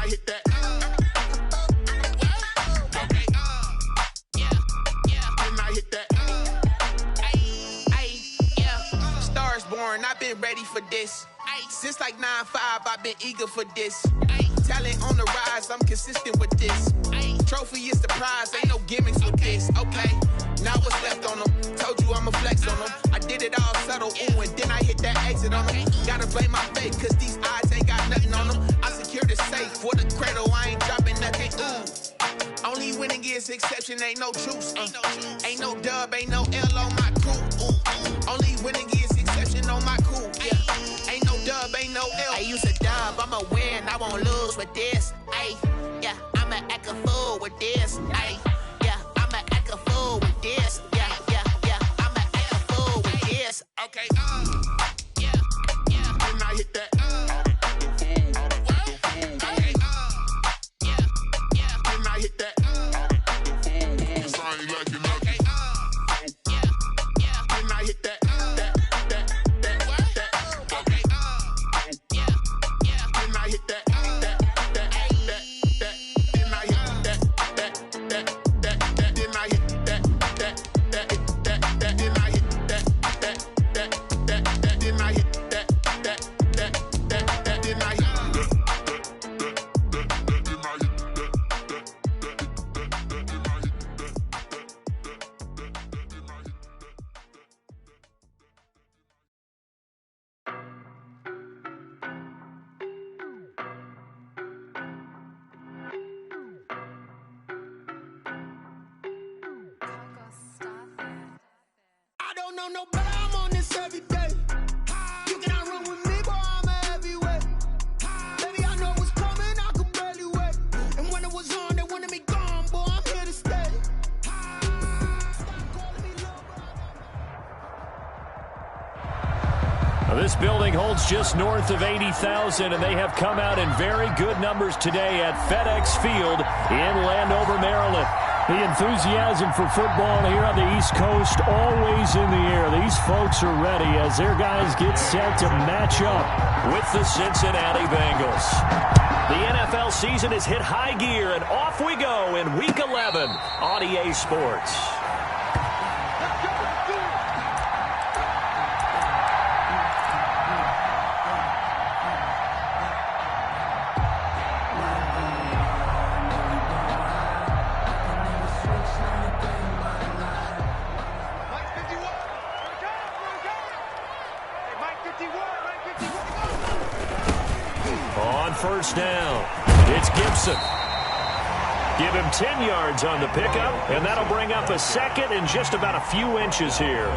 hit that. Stars born, I've been ready for this. Since like 9-5, I've been eager for this. Talent on the rise, I'm consistent with this. Trophy is the prize, ain't no gimmicks with this. Okay, now what's left on them? Told you I'ma flex on them. I did it all subtle, ooh, and then I hit that exit on them. Gotta blame my fate, cause these odds ain't got nothing on them. I secure the safe for the cradle, I ain't dropping nothing, ooh. Only winning is exception, ain't no truce. Ain't no dub, ain't no L on my crew. Ooh. Only winning is exception on my crew. Yeah. Ain't no dub, ain't no L. I use a dub, I'ma win, I won't lose with this. Ay, yeah, I'ma act a fool with this. Ay, yeah, I'ma act a fool with this. Yeah, yeah, yeah, I'ma act a fool with this. Okay, yeah, yeah. Then I hit that. No, but I'm on this every day. You cannot run with me, boy, I'm a heavyweight. Baby, I know what's coming, I could barely wait. And when it was on, they wanted me gone, boy, I'm here to stay. This building holds just north of 80,000, and they have come out in very good numbers today at FedEx Field in Landover, Maryland. The enthusiasm for football here on the East Coast always in the air. These folks are ready as their guys get set to match up with the Cincinnati Bengals. The NFL season has hit high gear, and off we go in Week 11 on EA Sports. First down. It's Gibson. Give him 10 yards on the pickup, and that'll bring up a second and just about a few inches here.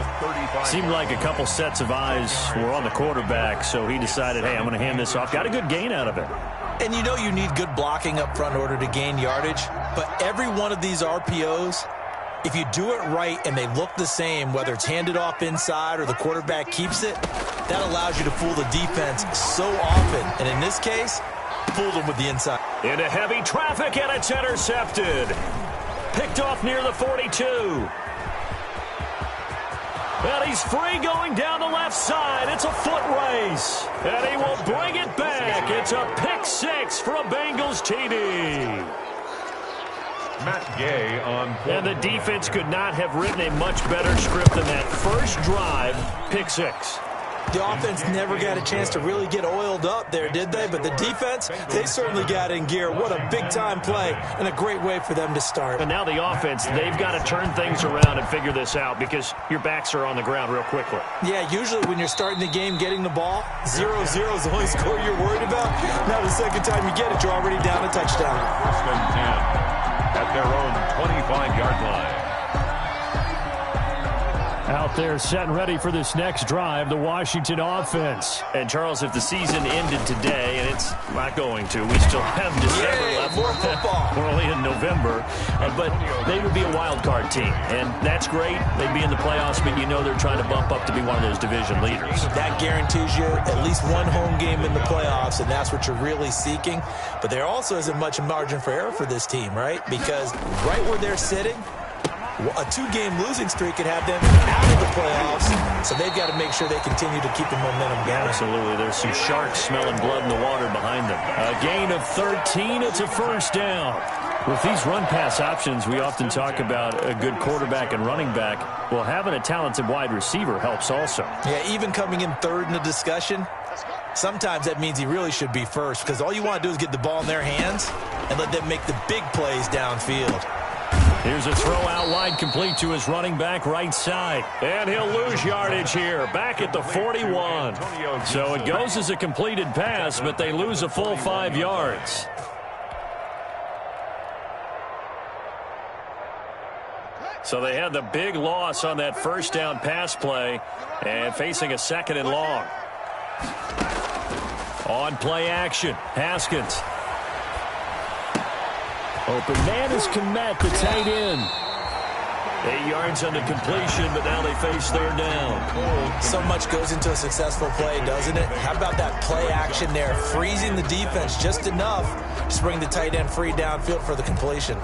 Seemed like a couple sets of eyes were on the quarterback, so he decided, hey, I'm going to hand this off. Got a good gain out of it. And you know you need good blocking up front in order to gain yardage, but every one of these RPOs, if you do it right and they look the same, whether it's handed off inside or the quarterback keeps it, that allows you to fool the defense so often. And in this case, fooled them with the inside. Into heavy traffic, and it's intercepted. Picked off near the 42. And he's free going down the left side. It's a foot race. And he will bring it back. It's a pick six for a Bengals TD. Matt Gay on point. And the defense could not have written a much better script than that first drive, pick six. The offense never got a chance to really get oiled up there, did they? But the defense, they certainly got in gear. What a big-time play and a great way for them to start. And now the offense, they've got to turn things around and figure this out because your backs are on the ground real quickly. Yeah, usually when you're starting the game getting the ball, 0-0 is the only score you're worried about. Now the second time you get it, you're already down a touchdown. First and 10 at their own 25-yard line. Out there set and ready for this next drive, the Washington offense. And, Charles, if the season ended today, and it's not going to, we still have December left. More football. We're only in November. But they would be a wild card team, and that's great. They'd be in the playoffs, but you know they're trying to bump up to be one of those division leaders. That guarantees you at least one home game in the playoffs, and that's what you're really seeking. But there also isn't much margin for error for this team, right? Because right where they're sitting, A 2-game losing streak could have them out of the playoffs, so they've got to make sure they continue to keep the momentum going. Absolutely. There's some sharks smelling blood in the water behind them. A gain of 13. It's a first down. With these run-pass options, we often talk about a good quarterback and running back. Well, having a talented wide receiver helps also. Yeah, even coming in third in the discussion, sometimes that means he really should be first, because all you want to do is get the ball in their hands and let them make the big plays downfield. Here's a throw out wide, complete to his running back right side. And he'll lose yardage here, back at the 41. So it goes as a completed pass, but they lose a full 5 yards. So they had the big loss on that first down pass play and facing a 2nd and long. On play action, Haskins. Open man is Komet, the tight end. 8 yards on the completion, but now they face 3rd down. So much goes into a successful play, doesn't it? How about that play action there, freezing the defense just enough to bring the tight end free downfield for the completion.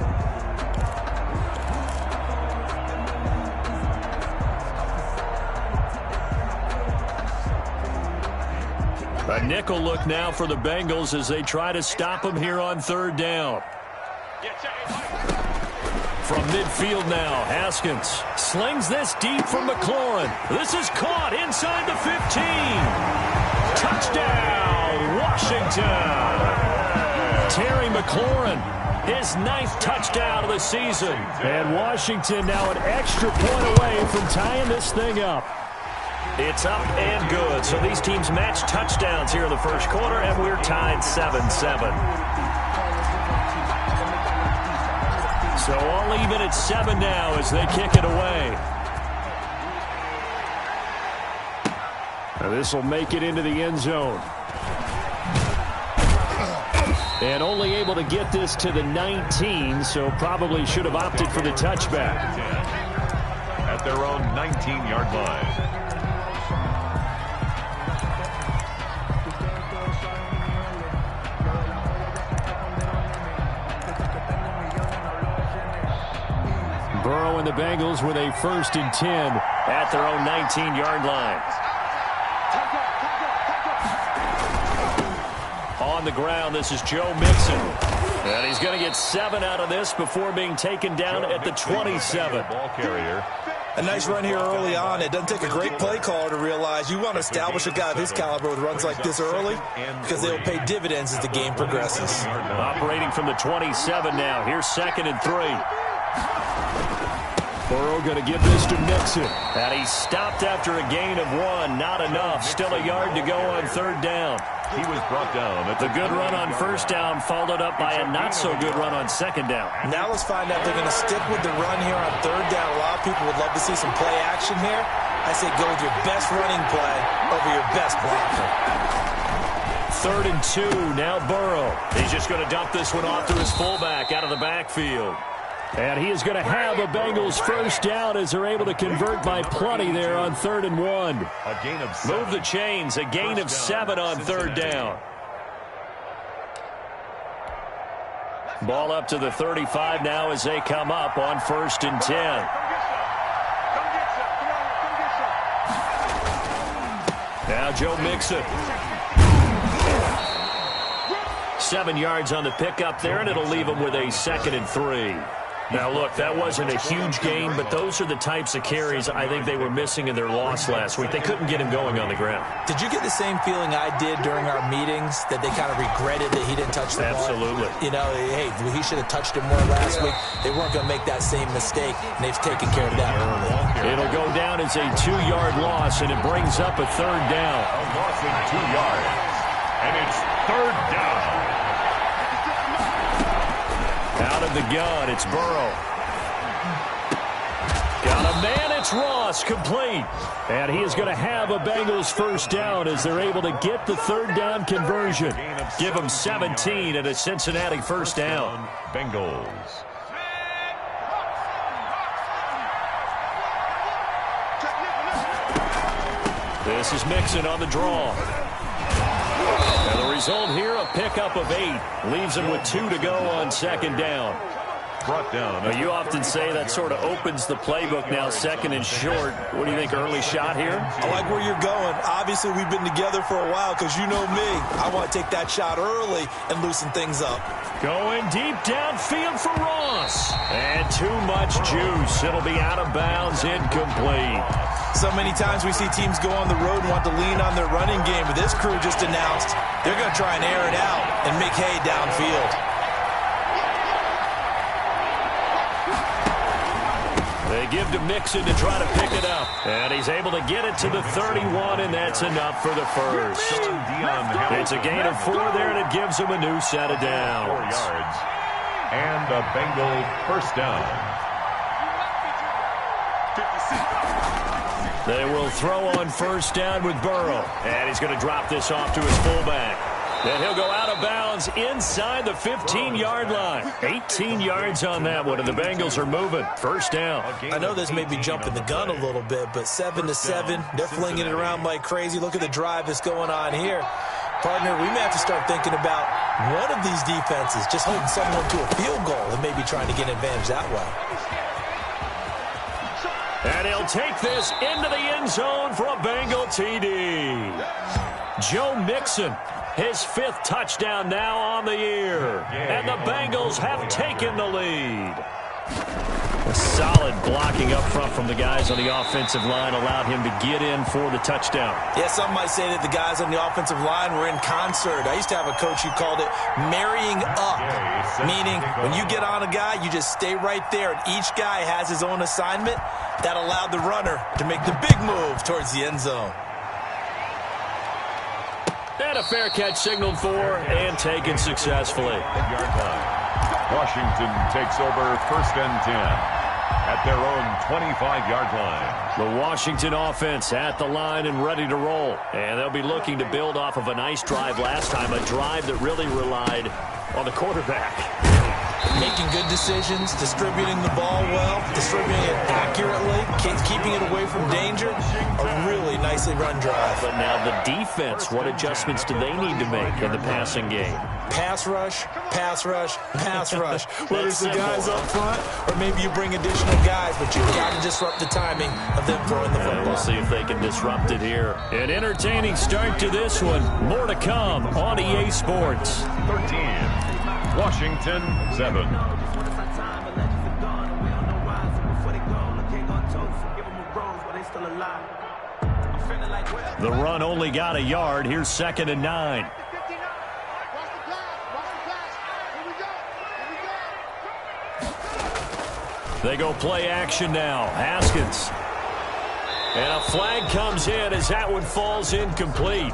A nickel look now for the Bengals as they try to stop him here on 3rd down. From midfield now, Haskins slings this deep from McLaurin. This is caught inside the 15. Touchdown, Washington. Terry McLaurin, his 9th touchdown of the season. And Washington now an extra point away from tying this thing up. It's up and good. So these teams match touchdowns here in the first quarter, and we're tied 7-7. So all even at 7 now as they kick it away. Now this will make it into the end zone. And only able to get this to the 19, so probably should have opted for the touchback. At their own 19-yard line. Burrow and the Bengals with a 1st and 10 at their own 19-yard line. On the ground, this is Joe Mixon. And he's going to get 7 out of this before being taken down at the 27. Ball carrier. A nice run here early on. It doesn't take a great play caller to realize you want to establish a guy of his caliber with runs like this early because they will pay dividends as the game progresses. Operating from the 27 now. Here's 2nd and 3. Burrow going to give this to Mixon. And he stopped after a gain of 1. Not enough. Still a yard to go on 3rd down. He was brought down. The good run on 1st down followed up by a not-so-good run on 2nd down. Now let's find out if they're going to stick with the run here on 3rd down. A lot of people would love to see some play action here. I say go with your best running play over your best blocker. 3rd and 2. Now Burrow. He's just going to dump this one off to his fullback out of the backfield. And he is going to have a Bengals 1st down as they're able to convert by plenty there on 3rd and 1. A gain of 7. Move the chains. A gain of 7 on 3rd down. Ball up to the 35 now as they come up on 1st and 10. Now Joe Mixon. 7 yards on the pickup there, and it'll leave him with a 2nd and 3. Now, look, that wasn't a huge gain, but those are the types of carries I think they were missing in their loss last week. They couldn't get him going on the ground. Did you get the same feeling I did during our meetings, that they kind of regretted that he didn't touch the ball? Absolutely. You know, hey, he should have touched it more last week. They weren't going to make that same mistake, and they've taken care of that early. It'll go down as a 2-yard loss, and it brings up a 3rd down. A loss of 2 yards. And it's 3rd down. Out of the gun, it's Burrow. Got a man, it's Ross, complete. And he is going to have a Bengals 1st down as they're able to get the 3rd down conversion. Give them 17 and a Cincinnati 1st down. Bengals. This is Mixon on the draw. And the result here, a pickup of 8. Leaves him with 2 to go on 2nd down. brought down. Well, you often say that sort of opens the playbook now, second and short. What do you think, early shot here? I like where you're going. Obviously, we've been together for a while because you know me. I want to take that shot early and loosen things up. Going deep downfield for Ross. And too much juice. It'll be out of bounds, incomplete. So many times we see teams go on the road and want to lean on their running game, but this crew just announced they're going to try and air it out and make hay downfield. They give to Mixon to try to pick it up. And he's able to get it to the 31, and that's enough for the first. It's a gain of 4 there, and it gives him a new set of downs. 4 yards. And a Bengal first down. They will throw on first down with Burrow. And he's going to drop this off to his fullback. And he'll go out of bounds inside the 15-yard line. 18 yards on that one, and the Bengals are moving. First down. I know this may be jumping the gun a little bit, but 7-7, they're flinging it around like crazy. Look at the drive that's going on here. Partner, we may have to start thinking about one of these defenses just holding someone to a field goal and maybe trying to get an advantage that way. And he'll take this into the end zone for a Bengal TD. Joe Mixon, his 5th touchdown now on the year. And the Bengals have taken the lead. A solid blocking up front from the guys on the offensive line allowed him to get in for the touchdown. Yeah, some might say that the guys on the offensive line were in concert. I used to have a coach who called it marrying up, meaning when you get on a guy, you just stay right there, and each guy has his own assignment. That allowed the runner to make the big move towards the end zone. And a fair catch signaled for and taken successfully. Washington takes over first and 10 at their own 25-yard line. The Washington offense at the line and ready to roll. And they'll be looking to build off of a nice drive last time, a drive that really relied on the quarterback. Making good decisions, distributing the ball well, distributing it accurately, keeping it away from danger. A really nicely run drive. But now the defense, what adjustments do they need to make in the passing game? Pass rush, pass rush, pass rush. Whether it's the guys up front or maybe you bring additional guys, but you've got to disrupt the timing of them throwing the football. We'll see if they can disrupt it here. An entertaining start to this one. More to come on EA Sports. 13. Washington 7. The run only got a yard. Here's 2nd and 9. They go play action now. Haskins. And a flag comes in as that one falls incomplete.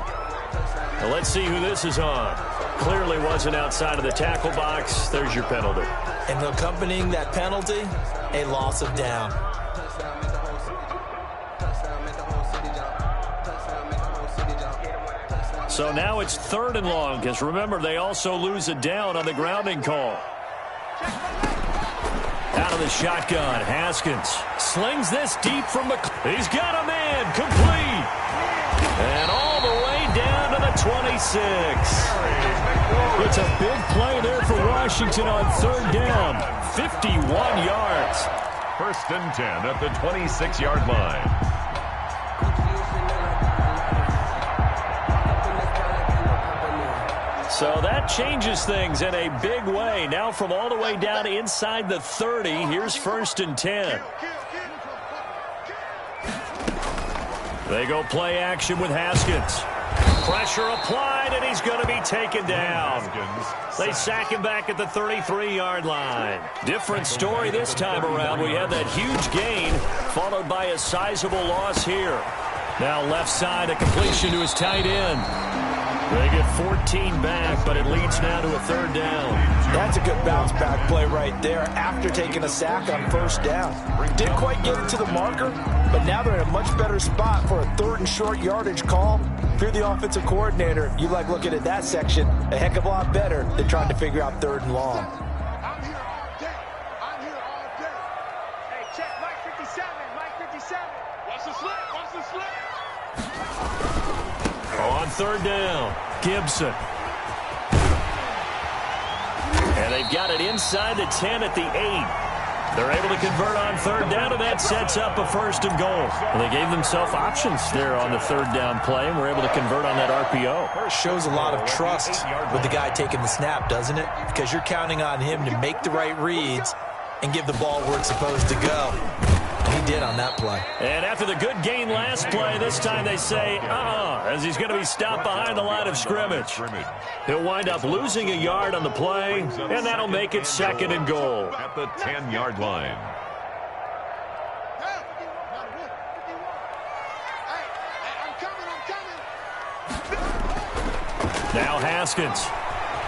Now let's see who this is on. Clearly wasn't outside of the tackle box. There's your penalty. And accompanying that penalty, a loss of down. So now it's 3rd and long, because remember, they also lose a down on the grounding call. Out of the shotgun, Haskins slings this deep from he's got a man, complete. And all the way down to the 26. It's a big play there for Washington on 3rd down. 51 yards. First and 10 at the 26-yard line. So that changes things in a big way. Now from all the way down inside the 30, here's 1st and 10. They go play action with Haskins. Pressure applied, and he's going to be taken down. They sack him back at the 33-yard line. Different story this time around. We had that huge gain, followed by a sizable loss here. Now left side, a completion to his tight end. They get 14 back, but it leads now to a 3rd down. That's a good bounce-back play right there after taking a sack on 1st down. Didn't quite get it to the marker, but now they're in a much better spot for a 3rd and short yardage call. If you're the offensive coordinator, you like looking at that section a heck of a lot better than trying to figure out 3rd and long. I'm here all day. I'm here all day. Hey, check Mike 57. Mike 57. Watch the slip. Watch the slip. On 3rd down, Gibson. And they've got it inside the 10 at the 8. They're able to convert on third down, and that sets up a first and goal. Well, they gave themselves options there on the third down play, and were able to convert on that RPO. Shows a lot of trust with the guy taking the snap, doesn't it? Because you're counting on him to make the right reads and give the ball where it's supposed to go. He did on that play. And after the good gain last play, this time they say, as he's going to be stopped behind the line of scrimmage. He'll wind up losing a yard on the play, and that'll make it second and goal. At the 10-yard line. Now Haskins,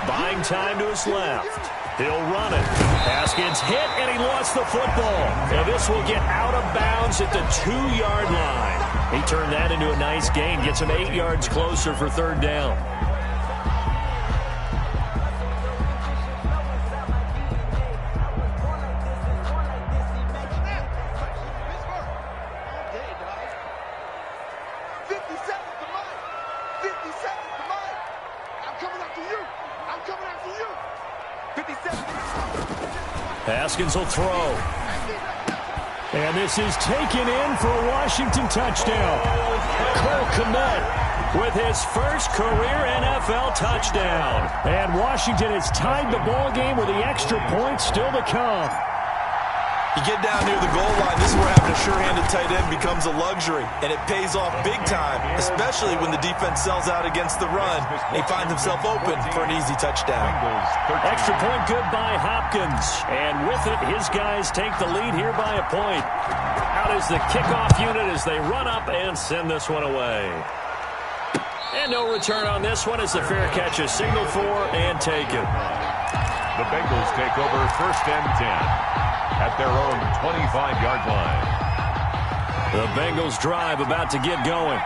buying time to his left. He'll run it. Haskins hit, and he lost the football. And this will get out of bounds at the 2-yard line. He turned that into a nice gain, gets him 8 yards closer for third down. Haskins will throw. And this is taken in for a Washington touchdown. Cole Kmet with his first career NFL touchdown. And Washington has tied the ball game with the extra point still to come. You get down near the goal line, this is where having a sure-handed tight end becomes a luxury, and it pays off big time, especially when the defense sells out against the run. He finds himself open for an easy touchdown. Extra point good by Hopkins, and with it, his guys take the lead here by a point. Out is the kickoff unit as they run up and send this one away. And no return on this one as the fair catch is signaled for and taken. The Bengals take over first and 10. At their own 25-yard line. The Bengals drive about to get going.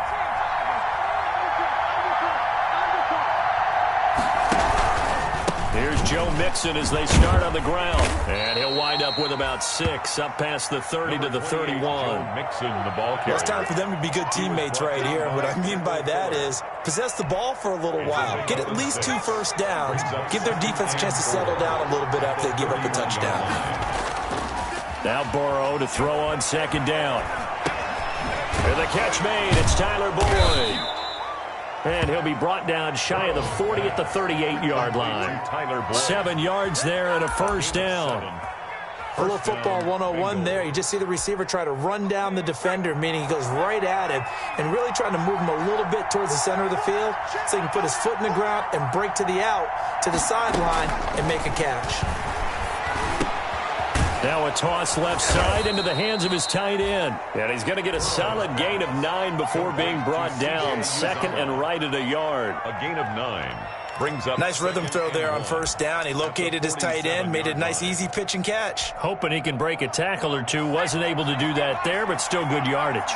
Here's Joe Mixon as they start on the ground. And he'll wind up with about 6 up past the 30 to the 31. Joe Mixon, the ball carrier. It's time for them to be good teammates right here. And what I mean by that is possess the ball for a little while. Get at least 2 first downs. Give their defense a chance to settle down a little bit after they give up a touchdown. Now Burrow to throw on second down. And the catch made. It's Tyler Boyd. And he'll be brought down shy of the 40 at the 38-yard line. 7 yards there and a first down. A little football 101 there. You just see the receiver try to run down the defender, meaning he goes right at him and really trying to move him a little bit towards the center of the field so he can put his foot in the ground and break to the out, to the sideline, and make a catch. Now a toss left side into the hands of his tight end. And he's going to get a solid gain of 9 before being brought down. Second and right at a yard. A gain of 9. Brings up nice rhythm throw there on first down. He located his tight end, made it a nice easy pitch and catch. Hoping he can break a tackle or two. Wasn't able to do that there, but still good yardage.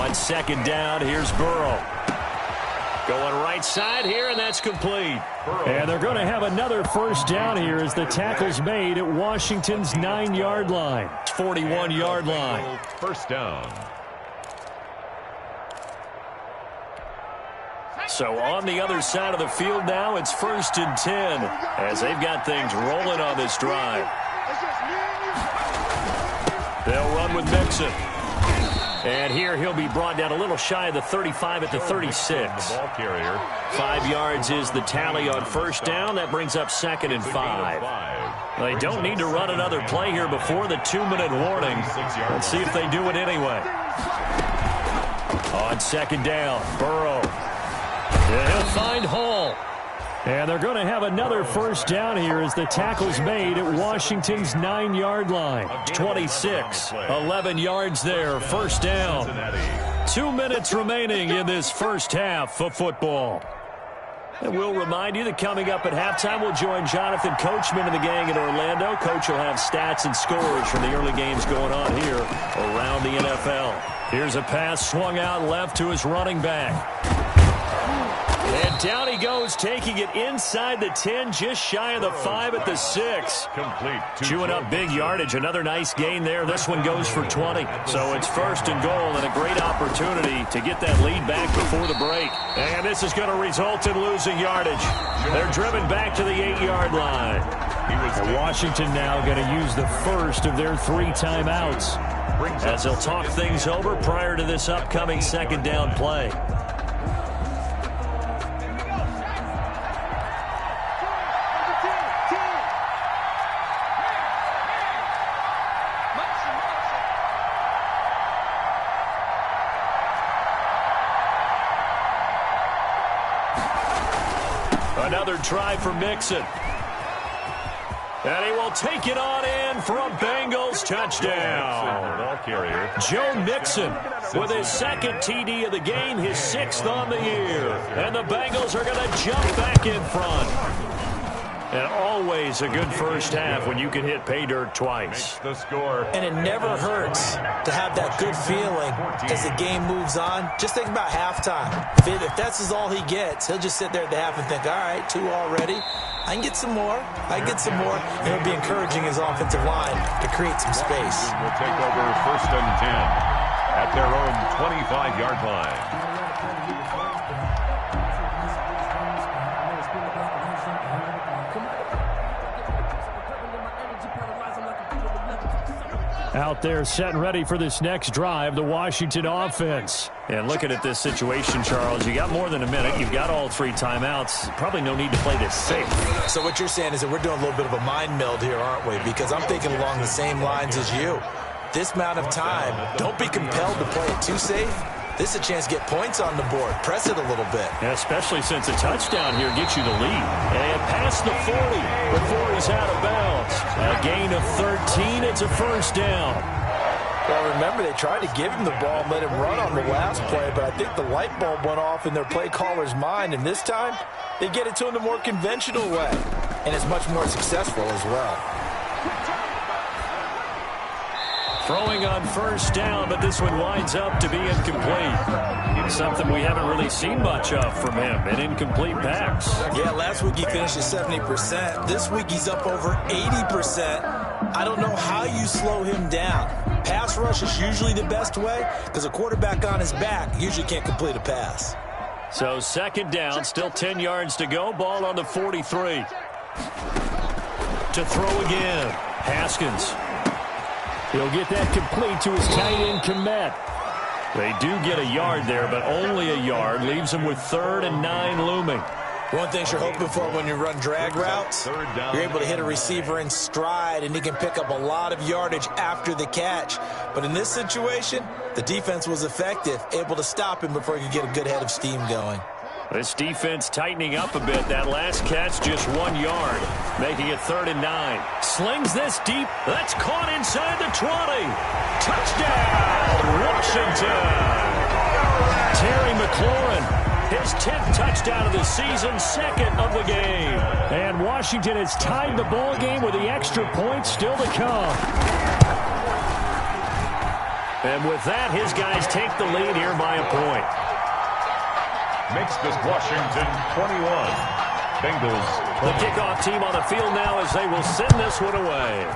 On second down, here's Burrow. Going right side here, and that's complete. And they're going to have another first down here as the tackle's made at Washington's 9-yard line. 41-yard line. First down. So on the other side of the field now, it's first and 10 as they've got things rolling on this drive. They'll run with Mixon. And here he'll be brought down a little shy of the 35 at the 36. The ball carrier. 5 yards is the tally on first down. That brings up second and 5. They don't need to run another play here before the 2-minute warning. Let's see if they do it anyway. On second down, Burrow. And he'll find Hall. And they're going to have another first down here as the tackle's made at Washington's 9-yard line. 26, 11 yards there, first down. 2 minutes remaining in this first half of football. And we'll remind you that coming up at halftime, we'll join Jonathan Coachman and the gang in Orlando. Coach will have stats and scores from the early games going on here around the NFL. Here's a pass swung out left to his running back. And And down he goes, taking it inside the 10, just shy of the 5 at the 6. Complete. Chewing up big yardage. Another nice gain there. This one goes for 20. So it's 1st and goal and a great opportunity to get that lead back before the break. And this is going to result in losing yardage. They're driven back to the 8-yard line. And Washington now going to use the first of their 3 timeouts as they'll talk things over prior to this upcoming 2nd down play. Another try for Mixon. And he will take it on in for a Bengals touchdown. Joe Mixon with his 2nd TD of the game, his 6th on the year. And the Bengals are going to jump back in front. And always a good first half when you can hit pay dirt twice. The score. And it never hurts to have that good feeling as the game moves on. Just think about halftime. If that's all he gets, he'll just sit there at the half and think, all right, 2 already. I can get some more. I can get some more. And he'll be encouraging his offensive line to create some space. Will take over 1st and 10 at their own 25-yard line. Out there set and ready for this next drive, the Washington offense. And looking at this situation, Charles, you got more than a minute. You've got all 3 timeouts. Probably no need to play this safe. So what you're saying is that we're doing a little bit of a mind meld here, aren't we? Because I'm thinking along the same lines as you. This amount of time, don't be compelled to play it too safe. This is a chance to get points on the board. Press it a little bit. Yeah, especially since a touchdown here gets you the lead. And past the 40 before he's out of bounds. A gain of 13. It's a 1st down. Well, remember, they tried to give him the ball and let him run on the last play, but I think the light bulb went off in their play caller's mind, and this time they get it to him the more conventional way. And it's much more successful as well. Throwing on 1st down, but this one winds up to be incomplete. Something we haven't really seen much of from him, an incomplete pass. Yeah, last week he finished at 70%. This week he's up over 80%. I don't know how you slow him down. Pass rush is usually the best way because a quarterback on his back usually can't complete a pass. So 2nd down, still 10 yards to go. Ball on the 43. To throw again, Haskins. He'll get that complete to his tight end, Kmet. They do get a yard there, but only a yard. Leaves them with 3rd and 9 looming. One thing you're hoping for when you run drag routes, you're able to hit a receiver in stride, and he can pick up a lot of yardage after the catch. But in this situation, the defense was effective, able to stop him before he could get a good head of steam going. This defense tightening up a bit. That last catch just 1 yard, making it 3rd and 9. Slings this deep. That's caught inside the 20. Touchdown, Washington. Terry McLaurin, his 10th touchdown of the season, 2nd of the game. And Washington has tied the ball game with the extra points still to come. And with that, his guys take the lead here by a point. Makes this Washington 21. Bengals 20. The kickoff team on the field now as they will send this one away.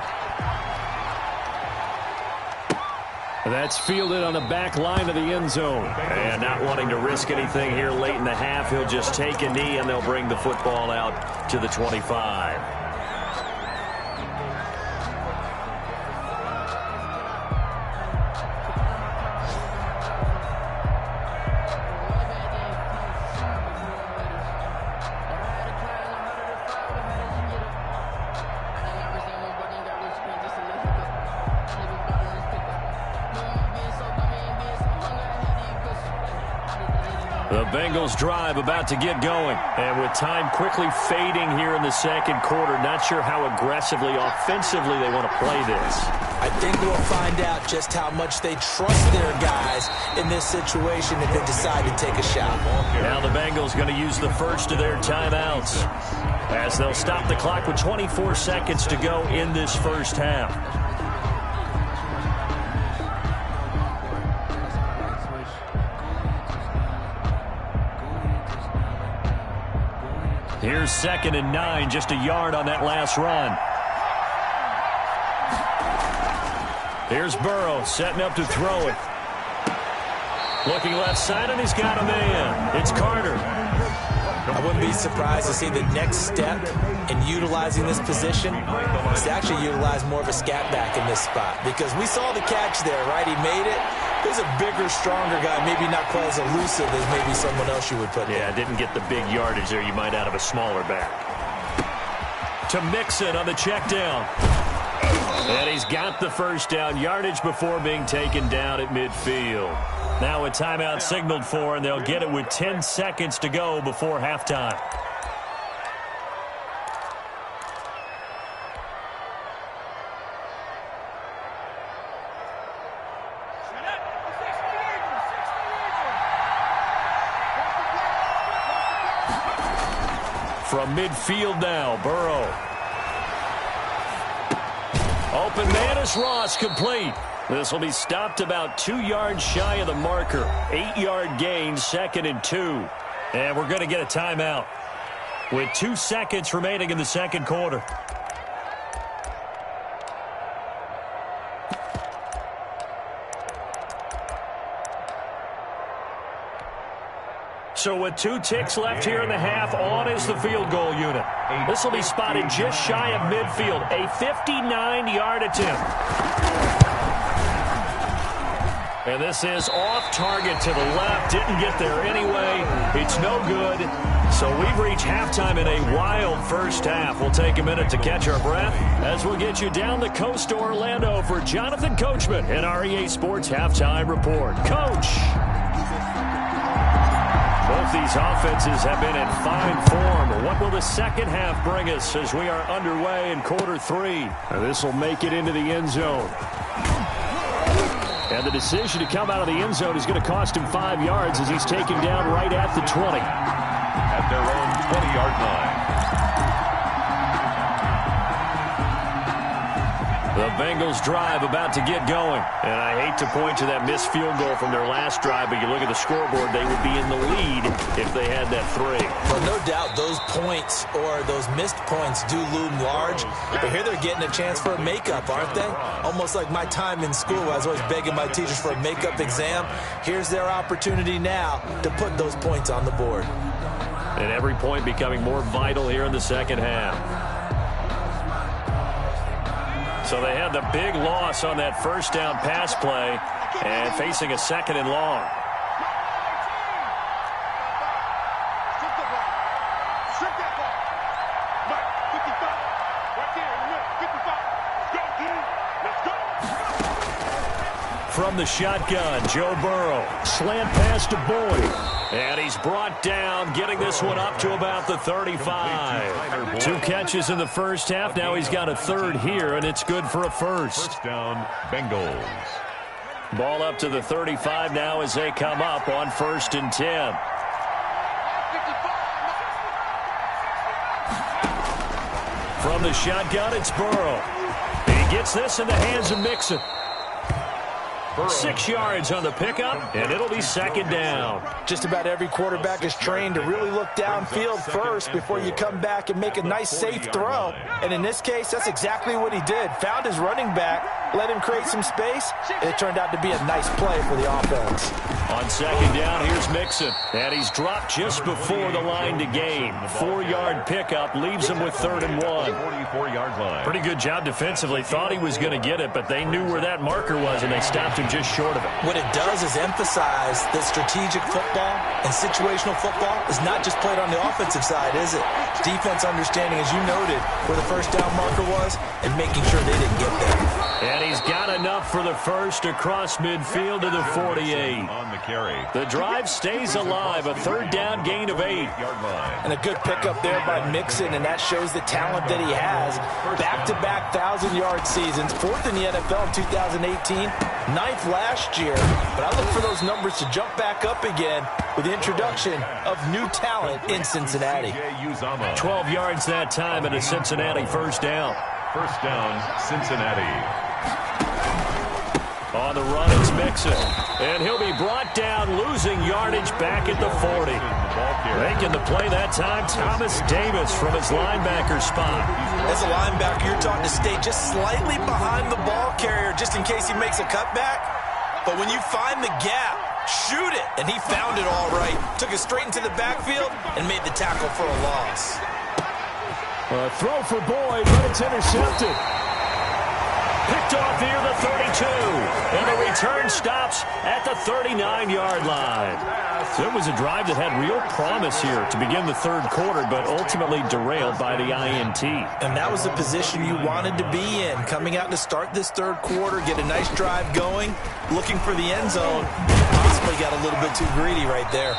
That's fielded on the back line of the end zone. And not wanting to risk anything here late in the half, he'll just take a knee and they'll bring the football out to the 25. The Bengals drive about to get going. And with time quickly fading here in the 2nd quarter, not sure how aggressively, offensively they want to play this. I think we'll find out just how much they trust their guys in this situation if they decide to take a shot. Now the Bengals going to use the first of their timeouts as they'll stop the clock with 24 seconds to go in this first half. Here's 2nd and 9, just a yard on that last run. Here's Burrow setting up to throw it. Looking left side, and he's got a man. It's Carter. I wouldn't be surprised to see the next step in utilizing this position is to actually utilize more of a scat back in this spot, because we saw the catch there, right? He made it. There's a bigger, stronger guy, maybe not quite as elusive as maybe someone else you would put there. Yeah, didn't get the big yardage there you might out of a smaller back. To Mixon on the check down. And he's got the first down, yardage before being taken down at midfield. Now a timeout signaled for, and they'll get it with 10 seconds to go before halftime. From midfield now, Burrow. Open man is Ross, complete. This will be stopped about 2 yards shy of the marker. 8-yard gain, 2nd and 2. And we're going to get a timeout with 2 seconds remaining in the second quarter. So with 2 ticks left here in the half, on is the field goal unit. This will be spotted just shy of midfield. A 59-yard attempt. And this is off target to the left. Didn't get there anyway. It's no good. So we've reached halftime in a wild first half. We'll take a minute to catch our breath as we'll get you down the coast to Orlando for Jonathan Coachman and our EA Sports Halftime Report. Coach! Both these offenses have been in fine form. What will the second half bring us as we are underway in quarter 3? This will make it into the end zone. And the decision to come out of the end zone is going to cost him 5 yards as he's taken down right at the 20. At their own 20-yard line. The Bengals drive about to get going. And I hate to point to that missed field goal from their last drive, but you look at the scoreboard, they would be in the lead if they had that 3. Well, no doubt those points or those missed points do loom large. But here they're getting a chance for a makeup, aren't they? Almost like my time in school, I was always begging my teachers for a makeup exam. Here's their opportunity now to put those points on the board. And every point becoming more vital here in the second half. So they had the big loss on that first down pass play and facing a 2nd and long. From the shotgun, Joe Burrow. Slant pass to Boyd. And he's brought down, getting this one up to about the 35. 2 catches in the first half. Now he's got a 3rd here, and it's good for a first. First down, Bengals. Ball up to the 35 now as they come up on 1st and 10. From the shotgun, it's Burrow. He gets this in the hands of Mixon. 6 yards on the pickup, and it'll be 2nd down. Just about every quarterback is trained to really look downfield first before you come back and make a nice, safe throw. And in this case, that's exactly what he did. Found his running back, let him create some space, and it turned out to be a nice play for the offense. On 2nd down, here's Mixon. And he's dropped just before the line to gain. 4-yard pickup leaves him with 3rd and 1. 44-yard line. Pretty good job defensively. Thought he was going to get it, but they knew where that marker was, and they stopped him just short of it. What it does is emphasize that strategic football and situational football is not just played on the offensive side, is it? Defense understanding, as you noted, where the first down marker was and making sure they didn't get there. And he's got enough for the first across midfield to the 48. On the carry. The drive stays alive. A 3rd down gain of 8. And a good pickup there by Mixon, and that shows the talent that he has. Back-to-back 1,000-yard seasons, 4th in the NFL in 2018, 9th last year. But I look for those numbers to jump back up again with the introduction of new talent in Cincinnati. 12 yards that time and a Cincinnati first down. First down, Cincinnati. On the run, it's Mixon. And he'll be brought down, losing yardage back at the 40. ball carrier. Making the play that time, Thomas Davis from his linebacker spot. As a linebacker, you're taught to stay just slightly behind the ball carrier just in case he makes a cutback. But when you find the gap, shoot it. And he found it all right. Took it straight into the backfield and made the tackle for a loss. A throw for Boyd, but it's intercepted. Picked off near the 32. And the return stops at the 39-yard line. So it was a drive that had real promise here to begin the third quarter, but ultimately derailed by the INT. And that was the position you wanted to be in. Coming out to start this third quarter, get a nice drive going, looking for the end zone. Possibly got a little bit too greedy right there.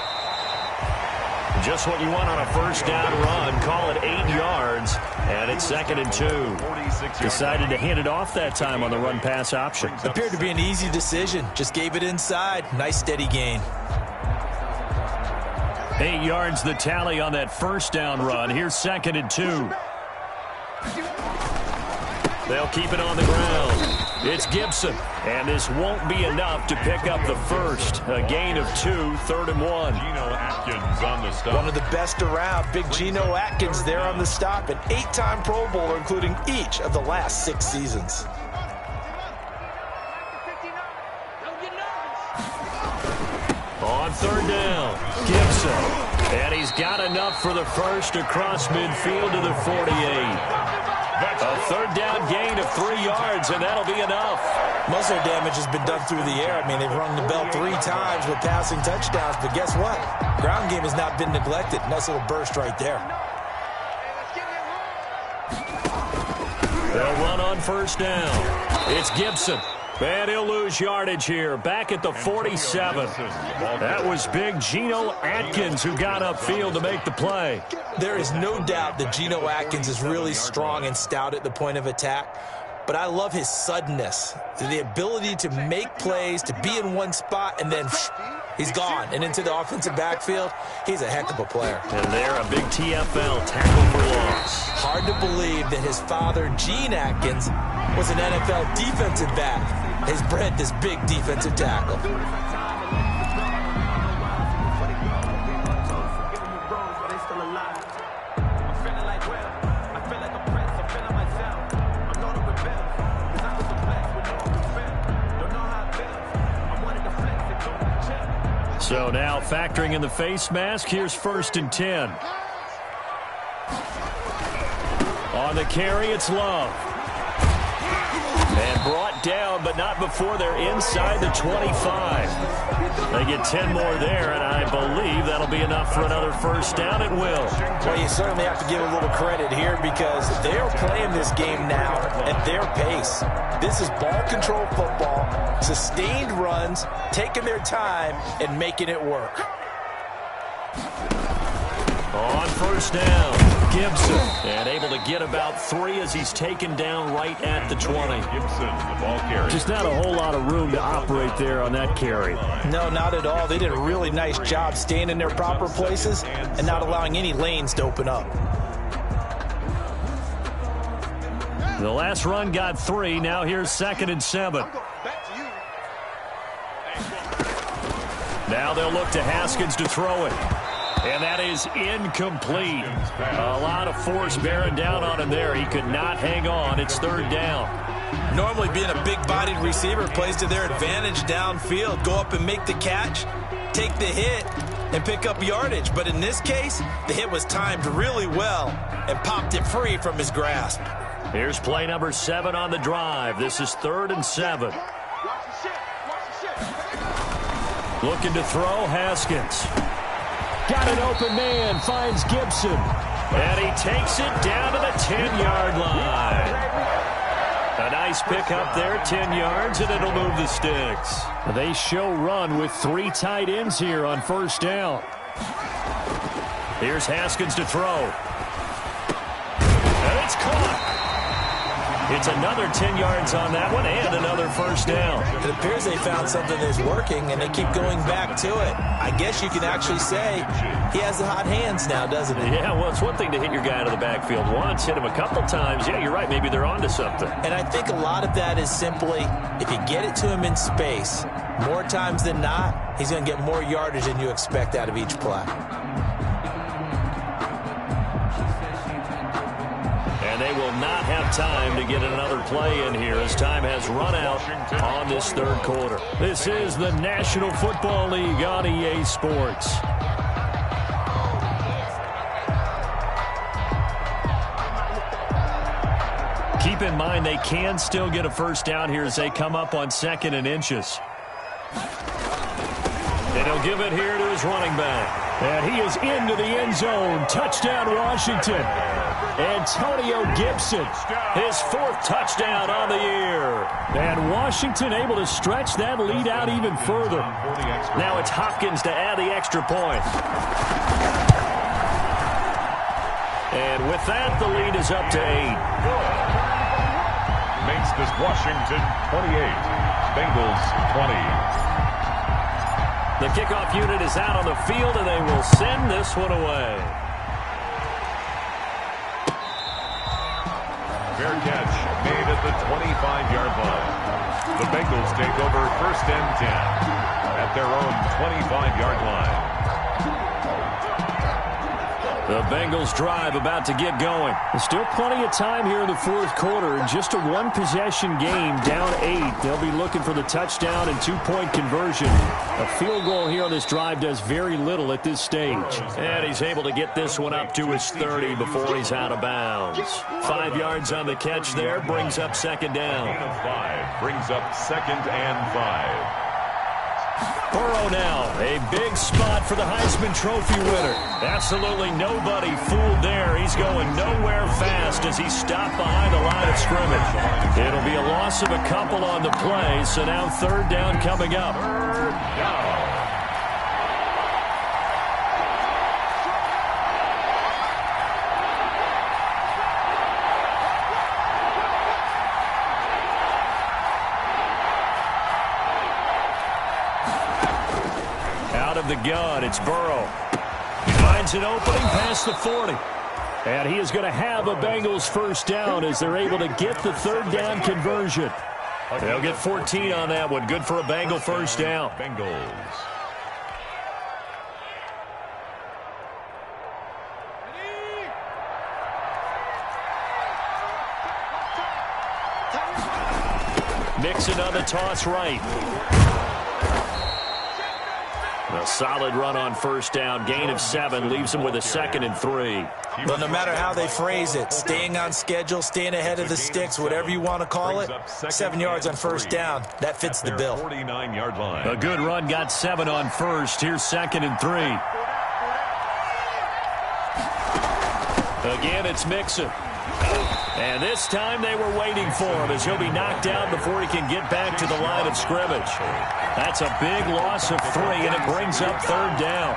Just what you want on a first down run. Call it 8 yards, and it's 2nd and 2. Decided to hand it off that time on the run-pass option. Appeared to be an easy decision. Just gave it inside. Nice steady gain. 8 yards the tally on that first down run. Here's 2nd and 2. They'll keep it on the ground. It's Gibson, and this won't be enough to pick up the first. A gain of 2, 3rd and 1. Geno Atkins on the stop. One of the best around. Big Geno Atkins there on the stop. An 8-time Pro Bowler, including each of the last 6 seasons. On 3rd down, Gibson. And he's got enough for the first across midfield to the 48. A 3rd down gain of 3 yards, and that'll be enough. Most of their damage has been done through the air. I mean, they've rung the bell 3 times with passing touchdowns, but guess what? Ground game has not been neglected. Nice little burst right there. They'll run on 1st down. It's Gibson. And he'll lose yardage here, back at the 47. That was big Geno Atkins who got upfield to make the play. There is no doubt that Geno Atkins is really strong and stout at the point of attack. But I love his suddenness, the ability to make plays, to be in one spot, and then he's gone. And into the offensive backfield, he's a heck of a player. And there, a big TFL tackle for loss. Hard to believe that his father, Gene Atkins, was an NFL defensive back. Has bred this big defensive tackle. So now factoring in the face mask, here's 1st and 10. On the carry, it's Love. And brought down, but not before they're inside the 25. They get 10 more there, and I believe that'll be enough for another first down. It will. Well, you certainly have to give a little credit here because they're playing this game now at their pace. This is ball control football, sustained runs, taking their time, and making it work. On 1st down, Gibson, and able to get about 3 as he's taken down right at the 20. Gibson, the ball carrier. Just not a whole lot of room to operate there on that carry. No, not at all. They did a really nice job staying in their proper places and not allowing any lanes to open up. The last run got 3. Now here's 2nd and 7. Now they'll look to Haskins to throw it. And that is incomplete. A lot of force bearing down on him there. He could not hang on. It's 3rd down. Normally being a big-bodied receiver plays to their advantage downfield. Go up and make the catch, take the hit, and pick up yardage. But in this case, the hit was timed really well and popped it free from his grasp. Here's play number 7 on the drive. This is 3rd and 7. Looking to throw, Haskins. Got an open man, finds Gibson. And he takes it down to the 10-yard line. A nice pick up there, 10 yards, and it'll move the sticks. They show run with 3 tight ends here on 1st down. Here's Haskins to throw. And it's caught. It's another 10 yards on that one and another 1st down. It appears they found something that's working, and they keep going back to it. I guess you can actually say he has the hot hands now, doesn't he? Yeah, well, it's one thing to hit your guy out of the backfield once, hit him a couple times. Yeah, you're right. Maybe they're onto something. And I think a lot of that is simply if you get it to him in space, More times than not, he's going to get more yardage than you expect out of each play. And they will not have time to get another play in here as time has run out on this third quarter. This is the National Football League on EA Sports. Keep in mind they can still get a first down here as they come up on 2nd and inches. And he'll give it here to his running back. And he is into the end zone. Touchdown, Washington. Antonio Gibson, his 4th touchdown on the year. And Washington able to stretch that lead out even further. Now it's Hopkins to add the extra point. And with that, the lead is up to 8. Makes this Washington 28, Bengals 20. The kickoff unit is out on the field, and they will send this one away. Fair catch made at the 25-yard line. The Bengals take over 1st and 10 at their own 25-yard line. The Bengals drive about to get going. There's still plenty of time here in the 4th quarter. Just a 1-possession game, down 8. They'll be looking for the touchdown and 2-point conversion. A field goal here on this drive does very little at this stage. And he's able to get this one up to his 30 before he's out of bounds. 5 yards on the catch there, brings up 2nd down. Gain of 5 brings up 2nd and 5. Burrow now, a big spot for the Heisman Trophy winner. Absolutely nobody fooled there. He's going nowhere fast as he stopped behind the line of scrimmage. It'll be a loss of a couple on the play, so now 3rd down coming up. 3rd down. The gun, it's Burrow. He finds an opening past the 40. And he is going to have a Bengals first down as they're able to get the 3rd down conversion. They'll get 14 on that one. Good for a Bengal first down. Bengals. Mixon on the toss right. A solid run on first down. Gain of 7 leaves him with a 2nd and 3. But no matter how they phrase it, staying on schedule, staying ahead of the sticks, whatever you want to call it, 7 yards on first down, that fits the bill. 49-yard line. A good run, got 7 on first. Here's 2nd and 3. Again, it's Mixon. And this time they were waiting for him as he'll be knocked out before he can get back to the line of scrimmage. That's a big loss of 3, and it brings up 3rd down.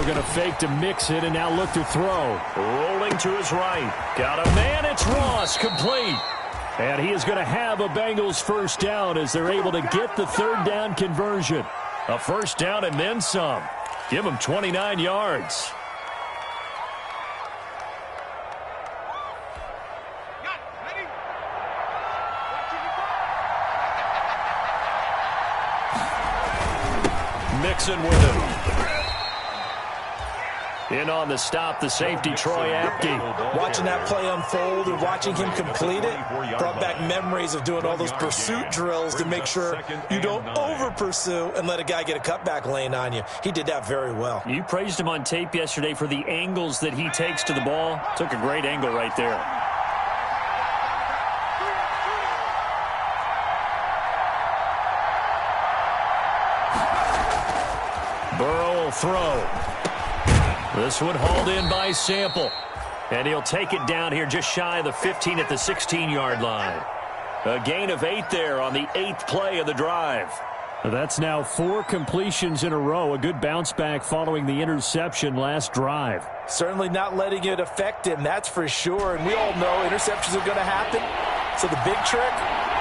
Going to fake to mix it and now look to throw. Rolling to his right. Got a man. It's Ross. Complete. And he is going to have a Bengals first down as they're able to get the 3rd down conversion. A first down and then some. Give him 29 yards. Mixon with him. In on the stop, the safety, Troy Apke. Watching that play unfold and watching him complete it brought back memories of doing all those pursuit drills to make sure you don't over-pursue and let a guy get a cutback lane on you. He did that very well. You praised him on tape yesterday for the angles that he takes to the ball. Took a great angle right there. Burrow will throw. This one hauled in by Sample. And he'll take it down here just shy of the 15 at the 16-yard line. A gain of 8 there on the 8th play of the drive. That's now 4 completions in a row. A good bounce back following the interception last drive. Certainly not letting it affect him, that's for sure. And we all know interceptions are going to happen. So the big trick,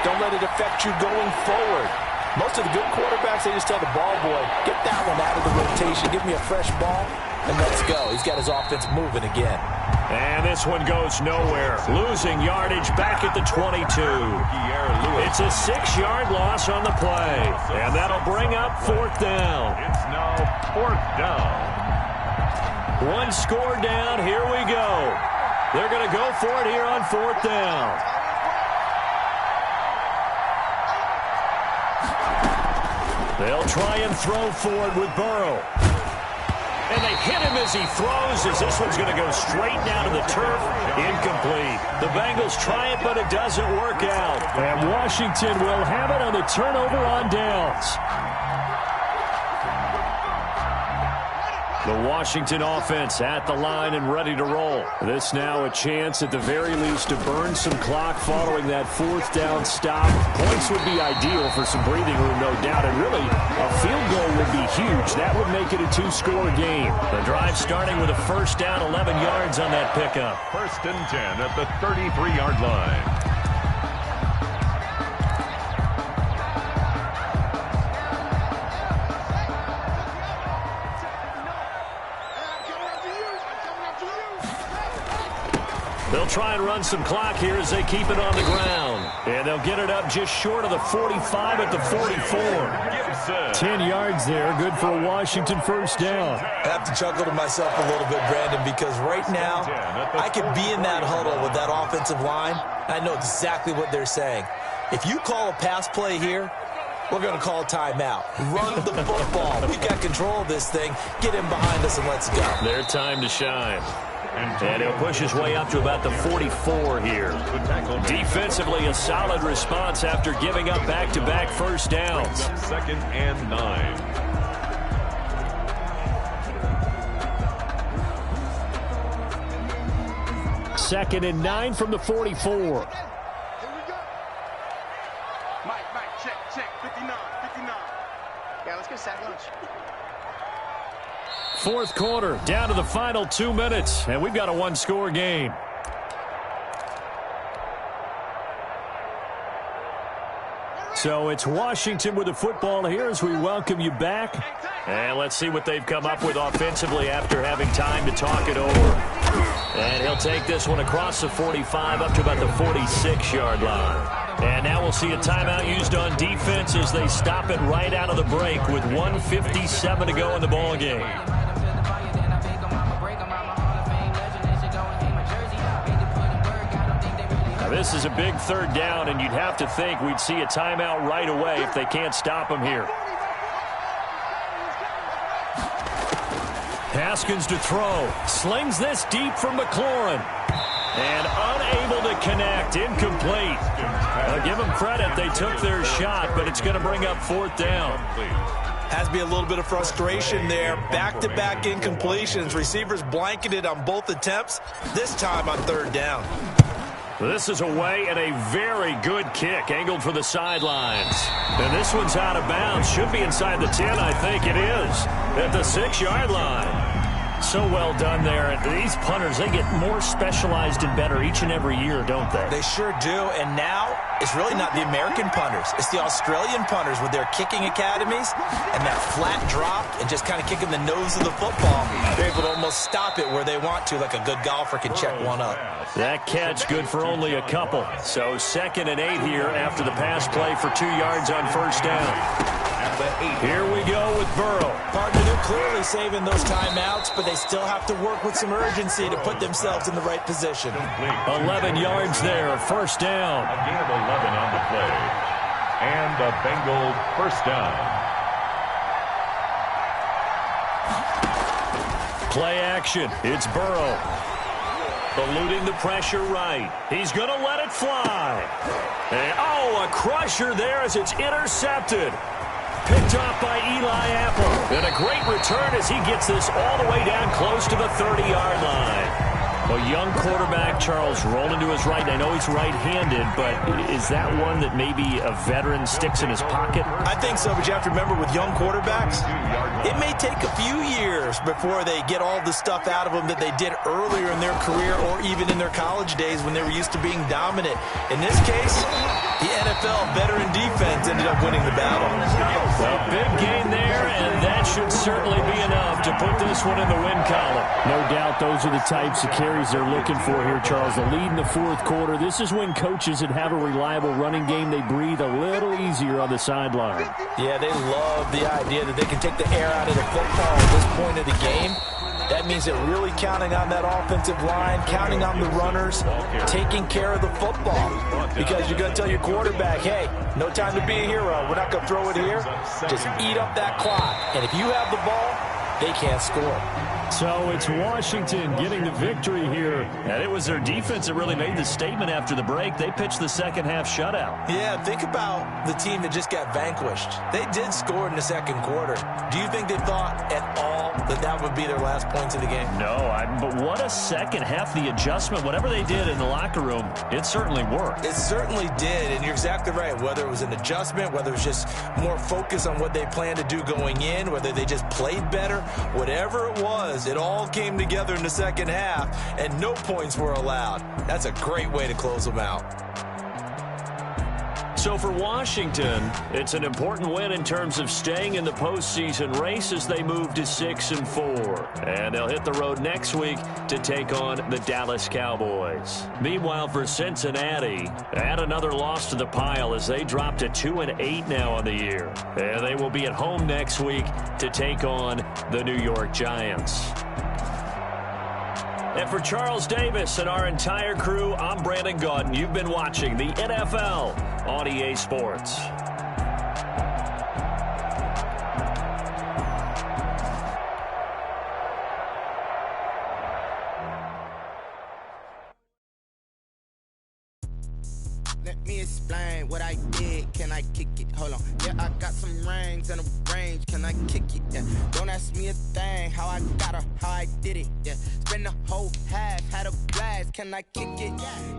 don't let it affect you going forward. Most of the good quarterbacks, they just tell the ball boy, get that one out of the rotation, give me a fresh ball, and let's go. He's got his offense moving again. And this one goes nowhere. Losing yardage back at the 22. It's a 6-yard loss on the play. And that'll bring up 4th down. It's now 4th down. One score down. Here we go. They're going to go for it here on 4th down. They'll try and throw for it with Burrow. And they hit him as he throws, as this one's going to go straight down to the turf. Incomplete. The Bengals try it, but it doesn't work out. And Washington will have it on the turnover on downs. The Washington offense at the line and ready to roll. This now a chance at the very least to burn some clock following that 4th down stop. Points would be ideal for some breathing room, no doubt. And really, a field goal would be huge. That would make it a 2-score game. The drive starting with a 1st down, 11 yards on that pickup. 1st and 10 at the 33-yard line. They'll try and run some clock here as they keep it on the ground. And they'll get it up just short of the 45 at the 44. 10 yards there. Good for a Washington 1st down. I have to chuckle to myself a little bit, Brandon, because right now I could be in that huddle with that offensive line. I know exactly what they're saying. If you call a pass play here, we're going to call timeout. Run the football. We've got control of this thing. Get him behind us and let's go. Their time to shine. And he'll push his way up to about the 44 here. Defensively, a solid response after giving up back-to-back 1st downs. 2nd and 9. Second and 9 from the 44. Here we go. Mike, check. 59. Yeah, let's get sack lunch. 4th quarter, down to the final 2 minutes, and we've got a 1-score game. So it's Washington with the football here as we welcome you back. And let's see what they've come up with offensively after having time to talk it over. And he'll take this one across the 45 up to about the 46-yard line. And now we'll see a timeout used on defense as they stop it right out of the break with 1:57 to go in the ball game. Now this is a big 3rd down, and you'd have to think we'd see a timeout right away if they can't stop him here. Haskins to throw. Slings this deep from McLaurin. And unable to connect. Incomplete. I'll give them credit. They took their shot, but it's going to bring up 4th down. Has to be a little bit of frustration there. Back-to-back incompletions. Receivers blanketed on both attempts, this time on 3rd down. This is away and a very good kick angled for the sidelines. And this one's out of bounds. Should be inside the 10, I think it is. At the 6-yard line. So well done there. And these punters, they get more specialized and better each and every year, don't they? They sure do. And now it's really not the American punters. It's the Australian punters with their kicking academies and that flat drop and just kind of kicking the nose of the football. They're able to almost stop it where they want to, like a good golfer can check one up. That catch good for only a couple. So 2nd and 8 here after the pass play for 2 yards on 1st down. Here we go with Burrow. Partner, they're clearly saving those timeouts, but they still have to work with some urgency to put themselves in the right position. 11 yards there, 1st down. A gain of 11 on the play. And the Bengals 1st down. Play action. It's Burrow. Eluding the pressure right. He's going to let it fly. And, a crusher there as it's intercepted. Picked off by Eli Apple. And a great return as he gets this all the way down close to the 30-yard line. A young quarterback, Charles, rolling to his right. I know he's right-handed, but is that one that maybe a veteran sticks in his pocket? I think so, but you have to remember with young quarterbacks, it may take a few years before they get all the stuff out of them that they did earlier in their career or even in their college days when they were used to being dominant. In this case, the NFL veteran defense ended up winning the battle. A big gain there, and that should certainly be enough to put this one in the win column. No doubt those are the types of carries they're looking for here, Charles. The lead in the fourth quarter. This is when coaches that have a reliable running game, they breathe a little easier on the sideline. Yeah, they love the idea that they can take the air out of the football at this point of the game. That means they're really counting on that offensive line, counting on the runners, taking care of the football. Because you're going to tell your quarterback, hey, no time to be a hero. We're not going to throw it here. Just eat up that clock. And if you have the ball, they can't score. So it's Washington getting the victory here. And it was their defense that really made the statement after the break. They pitched the second-half shutout. Yeah, think about the team that just got vanquished. They did score in the second quarter. Do you think they thought at all that that would be their last points of the game? No, but what a second half. The adjustment, whatever they did in the locker room, it certainly worked. It certainly did, and you're exactly right. Whether it was an adjustment, whether it was just more focus on what they planned to do going in, whether they just played better, whatever it was, it all came together in the second half, and no points were allowed. That's a great way to close them out. So for Washington, it's an important win in terms of staying in the postseason race as they move to 6-4. And they'll hit the road next week to take on the Dallas Cowboys. Meanwhile, for Cincinnati, add another loss to the pile as they drop to 2-8 now on the year. And they will be at home next week to take on the New York Giants. And for Charles Davis and our entire crew, I'm Brandon Gaudin. You've been watching the NFL on EA Sports. Let me explain what I did. Can I kick it? Hold on. Yeah, I got some rings and a range. Can I kick it? Yeah. Don't ask me a thing. How I got her, how I did it. Yeah. Spend the whole half, had a blast. Can I kick it?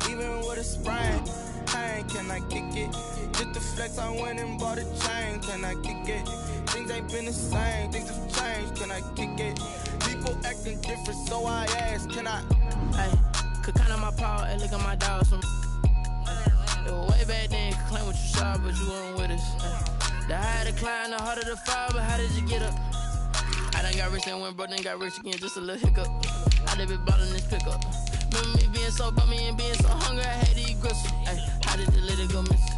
Even with a sprain. Hey, can I kick it? Just the flex, I went and bought a chain. Can I kick it? Things ain't been the same. Things have changed. Can I kick it? People acting different, so I ask. Can I? Hey, could count on my power and look at my dogs. It was way back then, could claim what you saw, but you weren't with us. The higher the climb, the harder the fall, but how did you get up? I done got rich and went broke, then got rich again, just a little hiccup. I done been ballin' this pickup. Remember me being so bummy and being so hungry, I had to eat gristle. Ay, how did the little go miss?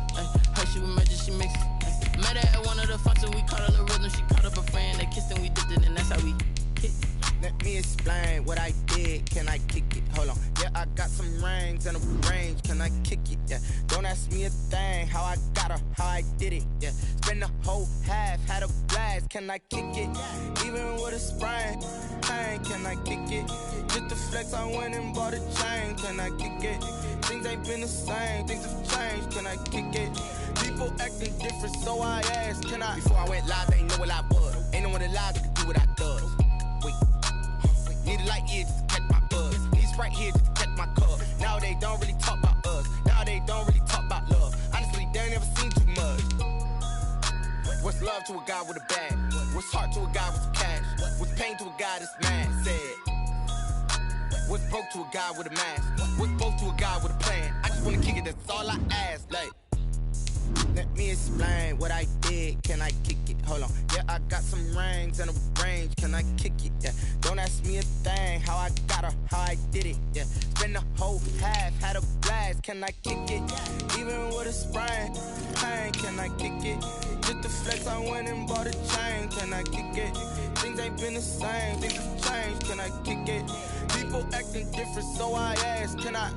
Her she was magic, she mixed it. Met her at one of the functions, we caught a little rhythm, she caught up a friend, they kissed and we dipped it, and that's how we hit. Let me explain what I did. Can I kick it? Hold on. Yeah, I got some rings and a range. Can I kick it? Yeah. Don't ask me a thing. How I got her, how I did it. Yeah. Spend the whole half, had a blast. Can I kick it? Even with a sprain. Hey, can I kick it? Just the flex, I went and bought a chain. Can I kick it? Things ain't been the same. Things have changed. Can I kick it? People acting different, so I asked. Can I? Before I went live, they ain't know what I was. Ain't no one alive that could do what I does. Wait. Need a light year just to catch my buzz. Need Sprite here just to catch my cup. Now they don't really talk about us. Now they don't really talk about love. Honestly, they ain't never seen too much. What's love to a guy with a bag? What's heart to a guy with some cash? What's pain to a guy that's mad? Said. What's broke to a guy with a mask? What's both to a guy with a plan? I just wanna kick it, that's all I ask. Like, let me explain what I did. Can I kick it? Hold on. Yeah, I got some rings and a range. Can I kick it? Yeah. Don't ask me a thing. How I got her, how I did it. Yeah. Spend the whole half, had a blast. Can I kick it? Even with a sprain. Hey, can I kick it? Just the flex, I went and bought a chain. Can I kick it? Things ain't been the same. Things have changed. Can I kick it? People acting different, so I ask. Can I?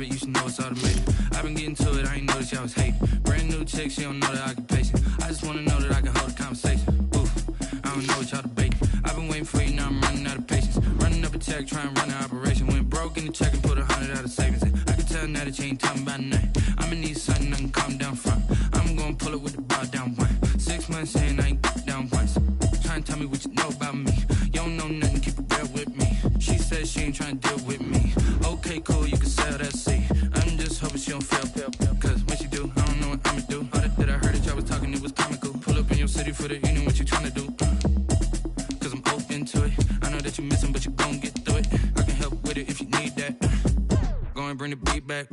habit, you should know it's automated. I've been getting to it, I ain't noticed y'all was hating. Brand new chick, she don't know the occupation. I just wanna know that I can hold a conversation. Ooh, I don't know what y'all debating. I've been waiting for you, now I'm running out of patience. Running up a check, trying to run an operation. Went broke in the check and put 100 out of savings in. I can tell now that you ain't talking about nothing. I'ma need something I can calm down from. I'm gonna pull it with the bar down one. 6 months in, I ain't down once. Trying to tell me what you know about me. You don't know nothing, keep it real with me. She says she ain't trying to deal with me. Okay, cool, you can sell that seat. I'm just hoping she don't fail. Cause when she do, I don't know what I'ma do. All that I heard that y'all was talking, it was comical. Pull up in your city for the evening, what you trying to do? Cause I'm open to it. I know that you missing, but you gon' get through it. I can help with it if you need that. Go and bring the beat back.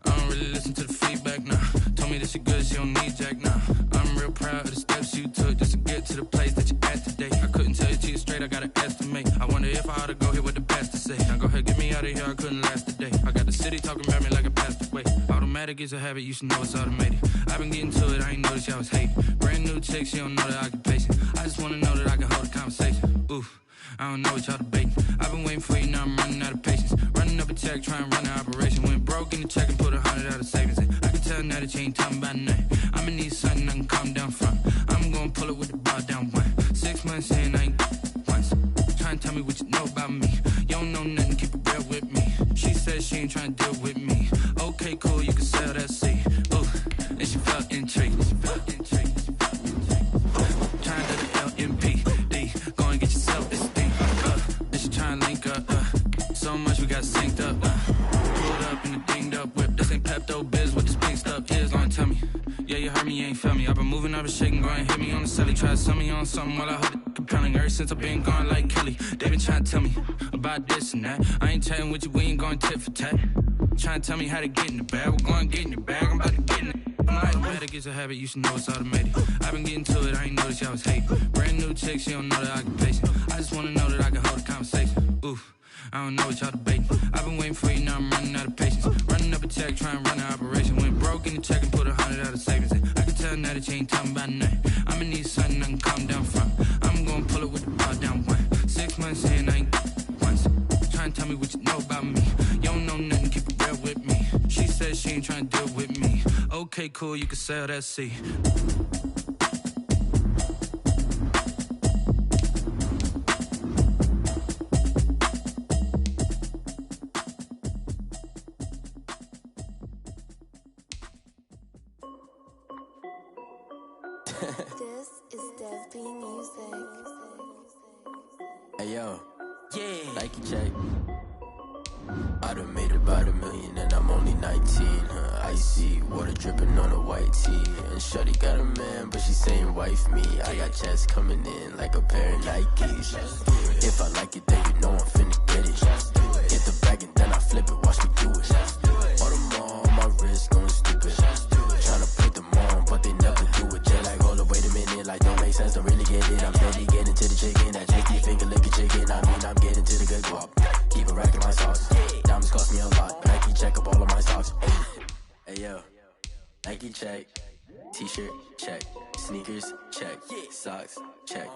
I don't really listen to the feedback, nah. Told me that she good, she don't need jack, nah. I'm real proud of the steps you took just to get to the place that you at today. I couldn't tell you to you straight, I gotta estimate. I wonder if I ought to go here with the best to say. Now go ahead, get me out of here, I couldn't last a day. I got the city talking about me like I passed away. Automatic is a habit, you should know it's automated. I've been getting to it, I ain't noticed y'all was hating. Brand new chick, she don't know the occupation. I just wanna know that I can hold a conversation. Ooh, I don't know what y'all debating. I've been waiting for you, now I'm running out of patience. Running up a check, trying to run an operation. Went broke in the check and put 100 out of savings in. I can tell now that you ain't talking about nothing. I'ma need something I can calm down from. I'm gonna pull it with the bar down one. 6 months in, I ain't once. Trying to tell me what you know about me. You don't know nothing, keep it real with me. She says she ain't trying to deal with me. Okay, cool, you can sell that seat. Ooh, and she felt intrigued. Trying to do the LMPD. Go and get yourself esteem. And she trying to link up. So much we got synced up. Pulled up in a dinged up whip. This ain't Pepto-Biz, what this pink stuff is. Gonna tell me. Yeah, you heard me, you ain't felt me. I've been moving, I've been shaking, go and hit me on the celly. Try to sell me on something while I hold it compelling. Ever since I've been gone like Kelly, they been trying to tell me about this and that. I ain't chatting with you, we ain't going tit for tat. Trying to tell me how to get in the bag. We're going to get in the bag, I'm about to get in it. Automatic is a habit, you should know it's automated. I've been getting to it, I ain't noticed y'all was hating. Brand new chick, she don't know the occupation. I just wanna know that I can hold a conversation. Ooh, I don't know what y'all debating. I've been waiting for you, now I'm running out of patience. Running up a check, trying to run an operation. Went broke in the check and put 100 out of savings in. I can tell now that you ain't talking about nothing. I'ma need something I can calm down from. I'm gonna pull it with the bar down one. 6 months in, I ain't once. Trying to tell me what you know about me. You don't know nothing, keep it real with me. She says she ain't trying to deal with me. Okay, cool, you can sell that seat. This is Dev B Music. Hey yo, yeah, Nike check. I done made about $1 million and I'm only 19. Icy water dripping on a white tee. And shawty got a man, but she saying wife me. I got checks coming in like a pair of Nikes. If I like it, then you know I'm finna get it. Get the bag and then I flip it, watch me do it. All them on my wrist going stupid. Tryna put them on, but they never do it. They're like, hold up, wait a minute, like don't make sense, don't really get it. I'm steady getting to the chicken, that tasty finger licking chicken. I mean, I'm getting to the good guap. Keep it racking my socks. Diamonds cost me a lot. Nike check up all of my socks. Hey yo, Nike check. T-shirt check. Sneakers check. Socks check.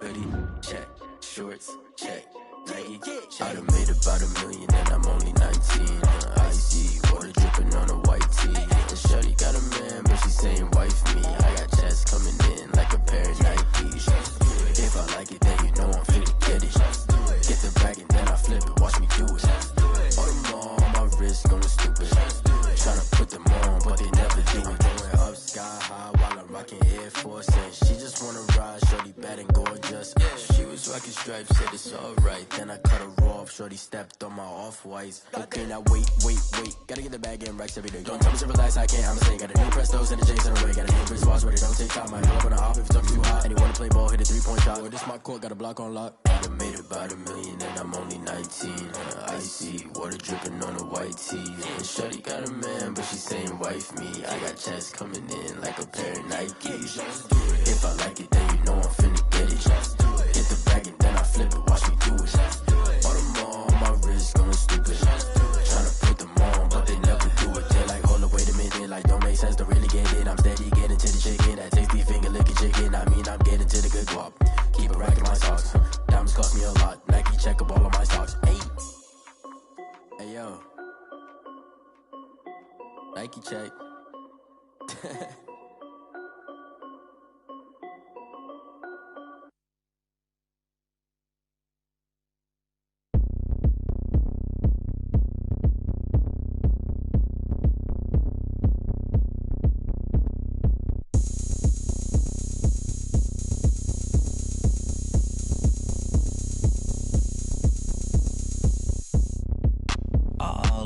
Hoodie check. Shorts check. Nike check. I done made about $1 million and I'm only 19. Icy water dripping on a white tee. And shawty got a man, but she saying wife me. I got checks coming in like a pair of Nikes. If I like it, then you know I'm finna get it. Get the bag and then I flip it, watch me do it. All them on my wrist going stupid. Tryna put them on, but they never do it. Going up sky high while I'm rocking Air Force. And she just wanna ride, shorty bad and gorgeous. She was rocking stripes, said it's alright. Then I cut her off, shorty stepped on my off-whites. Okay, now wait. Gotta get the bag and racks every day. Don't tell me to relax, I can't, I'ma say. Got a new Prestos and a J's in the way. Got a new wristwatch where they don't take time. I pull up on a hop if it's up too hot. And he wanna play ball, hit a 3-point shot. Well, this my court, got a block on lock. I done made about $1 million and I'm only 19. Icy water dripping on a white tee. And shawty got a man, but she saying wife me. I got checks coming in like a pair of Nikes. If I like it, then you know I'm finna get it. Get the bag and then I flip it, watch me do it. All them on my wrist going stupid. Tryna put them on, but they never do it. They're like, hold up, wait a minute, like don't make sense, don't really get it. I'm steady getting to the chicken, that tasty finger licking chicken. I mean, I'm getting to the good guap. Keep it racking my socks. Diamonds cost me a lot. Nike check up all of my socks. Hey yo. Nike check.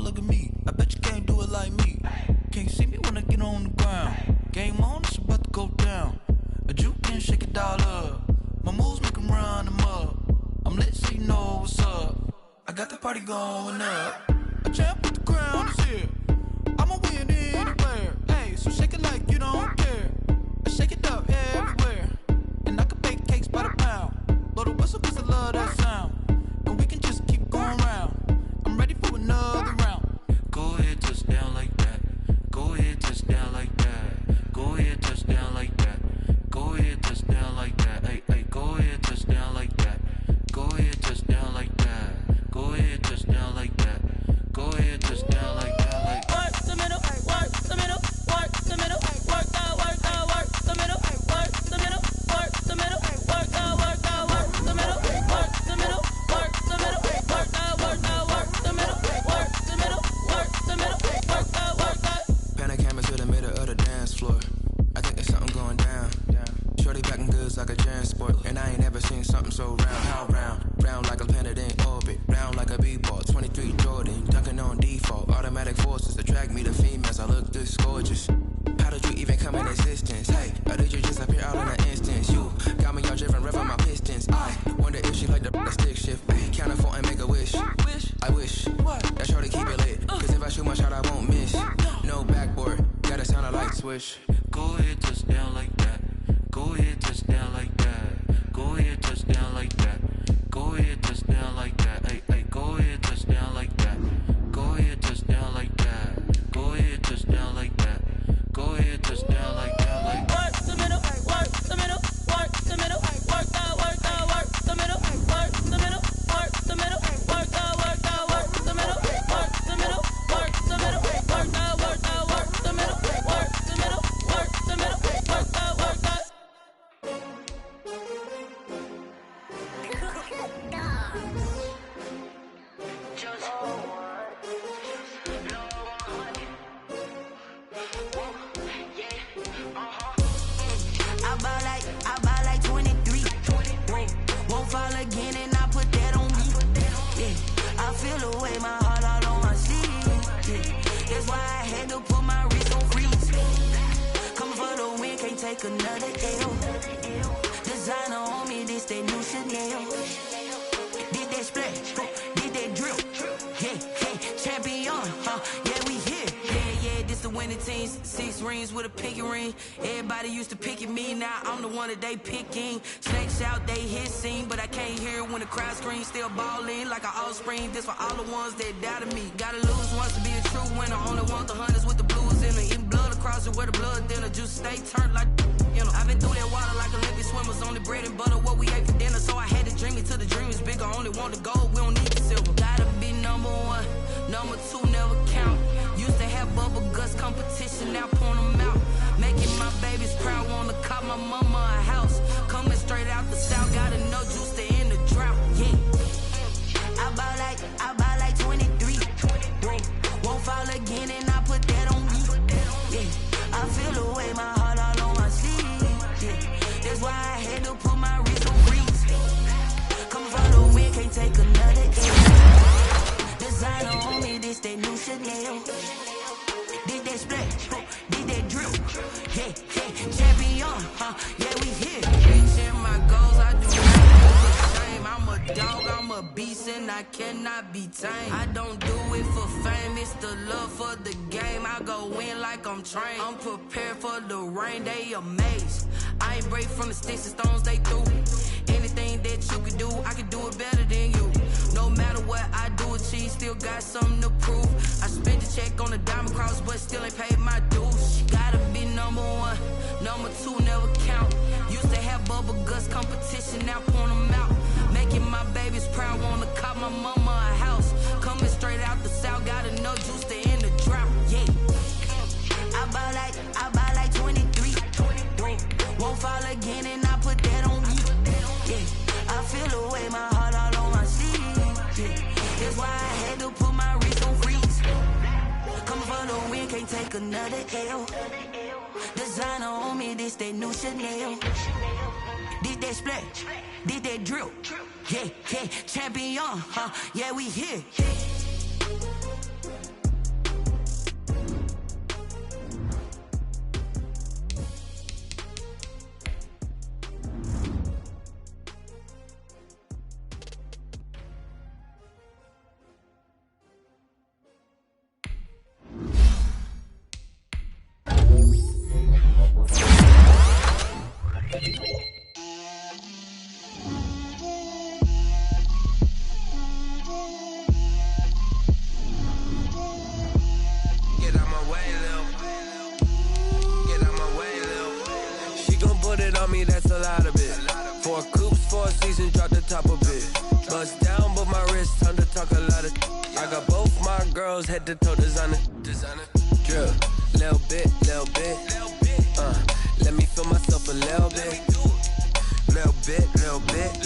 Look at me. I bet you can't do it like me. Can't see me when I get on the ground. Game on, it's about to go down. A juke can shake it all up. My moves make them run them up. I'm lit so you know what's up. I got the party going up. A champ with the crown is here. I'ma win anywhere. Hey, so shake it like you don't care. I shake it up everywhere. And I can bake cakes by the pound. Blow the whistle cause I love that sound. And we can just keep going round. I'm ready for another round. Go ahead, touch down like that. Go ahead, touch down like that. Go ahead, touch down like that. Go ahead, touch down like that. Hey, hey, go ahead, touch down like that. Go ahead, touch down like that. Go ahead, touch down like that. Go ahead, touch down like that. Like work the middle, work the middle, work the middle, work the middle, work the middle, work the middle, work the middle, work the middle, work the middle, work the middle, work the middle, work the middle, work the middle, work the. Pan a camera to the middle of the dance floor. I think there's something going down. Shorty backing goods like a transport, and I ain't never seen something so round. How round? Round like a planet in orbit, round like a b-ball. 23 Jordan, dunking on default. Automatic forces attract me to females. I look this gorgeous. How did you even come in existence? Hey, or did you just appear all in an instance? You got me all driven, revving my pistons. I wonder if she like the stick shift. Count it 4 and make a wish. I wish that shorty keep it lit. Cause if I shoot my shot, I won't miss. No backboard, gotta sound a light switch. Go ahead, touch down like that. Go ahead, touch down like that. Go ahead, touch down like that. Go ahead, touch down like that. Hey, hey, go ahead, touch down like that. Go ahead, touch down like that. Go ahead, touch down like that. Go ahead, touch down like that. Like work the middle, work the middle, work the middle, work the middle, work the middle, work the middle, work the middle, work the middle, work the middle, work the middle, work the middle, work the middle, work the middle, work the middle, work the. I buy like 23. Won't fall again and I put that on me. Yeah, I feel the way my heart all on my sleeve. Yeah, that's why I had to put my wrist on freeze. Coming for the win, can't take another L. Designer on me, this that new Chanel. Did that splash, did that drip. Yeah, champion, yeah, we here. Yeah, this the winning teams. 6 rings with a pinky ring. Everybody used to pick at me, now I'm the one that they picking. Snakes out, they hissing, but I can't hear when the crowd screams. Still balling like an offspring. This for all the ones that doubted me. Gotta lose once to be a true winner. Only want the hunters with the blues in it. Eating blood across it where the blood thinner. Juice stay turned like, you know. I've been through that water like Olympic swimmers. Only bread and butter, what we ate for dinner. So I had to dream it till the dream is bigger. Only want the gold, we don't need the silver. Gotta be number 1, number 2 never count. Used to have bubble guts competition, now point them out. Making my babies proud, wanna cop my mama a house. Coming straight out the south, gotta know juice to end the drought. Yeah, I buy like 23. Won't fall again and I put that on me. Yeah, I feel the way my heart all on my sleeve. Yeah, that's why I had to put my wrist on freeze. Coming for the win, can't take another L. Designer on me, this that new Chanel. Did that splash, did that drip. Yeah, champion, yeah, we here. Reaching my goals, I do not shame. I'm a dog, I'm a beast, and I cannot be tamed. I don't do it for fame, it's the love for the game. I go in like I'm trained. I'm prepared for the rain, they amazed. I ain't break from the sticks and stones they threw. Anything that you can do, I can do it better than you. No matter what I do, achieve, still got something to prove. I spent the check on the diamond cross, but still ain't paid my dues. Gotta be number 1, number 2 never count. Used to have bubble guts competition, now point them out. Making my babies proud, wanna cop my mama a house. Coming straight out the south, gotta know juice to end the drought. Yeah. take another L. Designer on me, this that new Chanel. This that splash, this that drill. Yeah, yeah, champion, yeah, we here. Head to toe designer, drill, little bit, let me feel myself a little bit,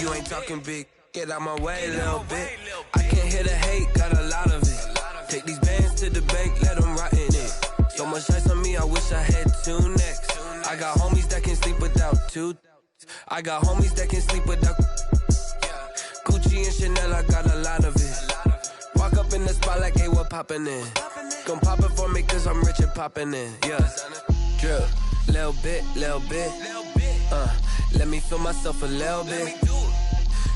you ain't talking big, get out my way, little bit, I can't hear the hate, got a lot of it, take these bands to the bank, let them rot in it, so much ice on me, I wish I had two necks, I got homies that can sleep without two, I got homies that can sleep without, Gucci and Chanel, I got a lot of it. Walk up in the spot like, hey, what poppin' in? Gon' pop it for me cause I'm rich and poppin' in, yeah. Drill, little bit, let me feel myself a little bit.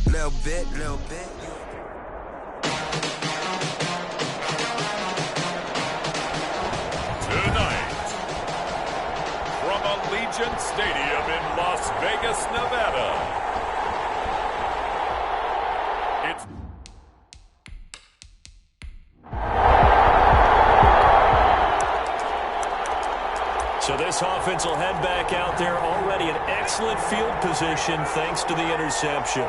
Little bit. Tonight, from Allegiant Stadium in Las Vegas, Nevada, it's So this offense will head back out there, already in excellent field position thanks to the interception.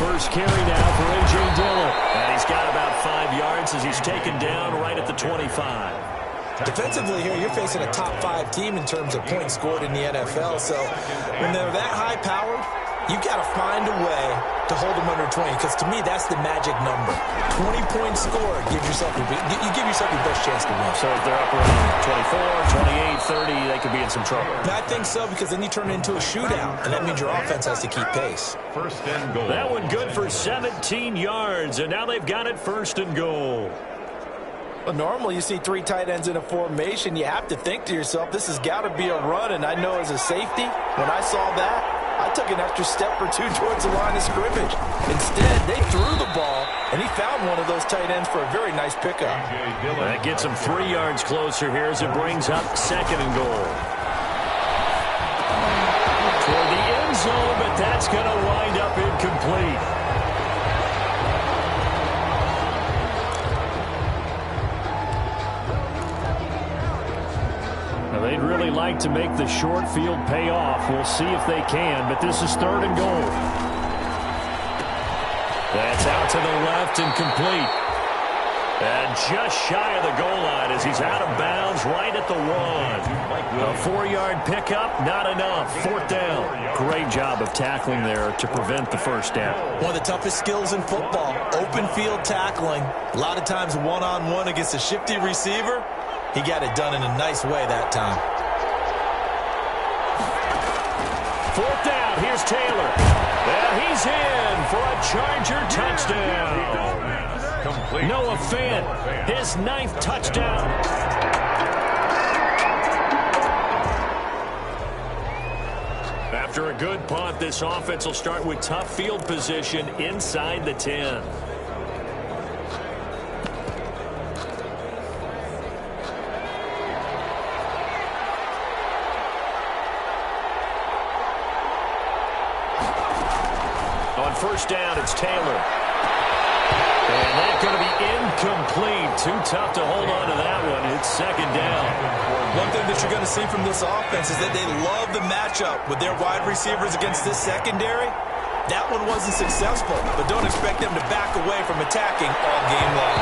First carry now for A.J. Dillon. And he's got about 5 yards as he's taken down right at the 25. Defensively here, you're facing a top 5 team in terms of points scored in the NFL. So when they're that high-powered, you got to find a way to hold them under 20, because to me, that's the magic number. 20 points scored, you give yourself your best chance to win. So if they're up around 24, 28, 30, they could be in some trouble. And I think so, because then you turn it into a shootout, and that means your offense has to keep pace. First and goal. That one good for 17 yards, and now they've got it first and goal. Well, normally you see 3 tight ends in a formation, you have to think to yourself, this has got to be a run, and I know as a safety, when I saw that, I took an extra step or 2 towards the line of scrimmage. Instead, they threw the ball, and he found one of those tight ends for a very nice pickup. That gets him 3 yards closer here as it brings up second and goal. Toward the end zone, but that's going to wind up incomplete. They'd really like to make the short field pay off. We'll see if they can, but this is third and goal. That's out to the left and complete. And just shy of the goal line as he's out of bounds right at the 1. A 4-yard pickup, not enough. Fourth down. Great job of tackling there to prevent the first down. One of the toughest skills in football, open field tackling. A lot of times one-on-one against a shifty receiver. He got it done in a nice way that time. Fourth down, here's Taylor. And he's in for a Charger touchdown. Complete. Noah Fant, his 9th touchdown. After a good punt, this offense will start with tough field position inside the 10. First down, it's Taylor. And that's going to be incomplete. Too tough to hold on to that one. It's second down. One thing that you're going to see from this offense is that they love the matchup with their wide receivers against this secondary. That one wasn't successful, but don't expect them to back away from attacking all game long.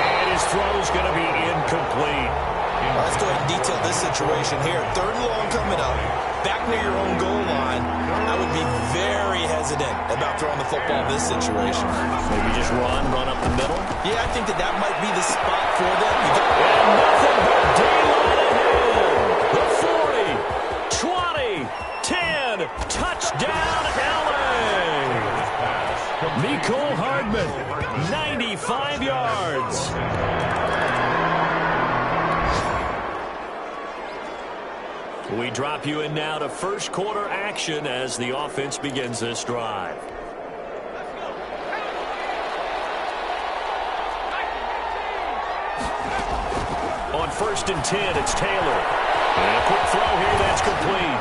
And his throw's going to be incomplete. Let's go ahead and detail this situation here. 3rd and long coming up. Back near your own goal line. I would be very hesitant about throwing the football in this situation. Maybe just run up the middle. Yeah, I think that might be the spot for them. And nothing but daylight ahead. The 40, 20, 10, touchdown LA. Mecole Hardman, 95 yards. We drop you in now to first quarter action as the offense begins this drive. On 1st and 10, it's Taylor. And a quick throw here, that's complete.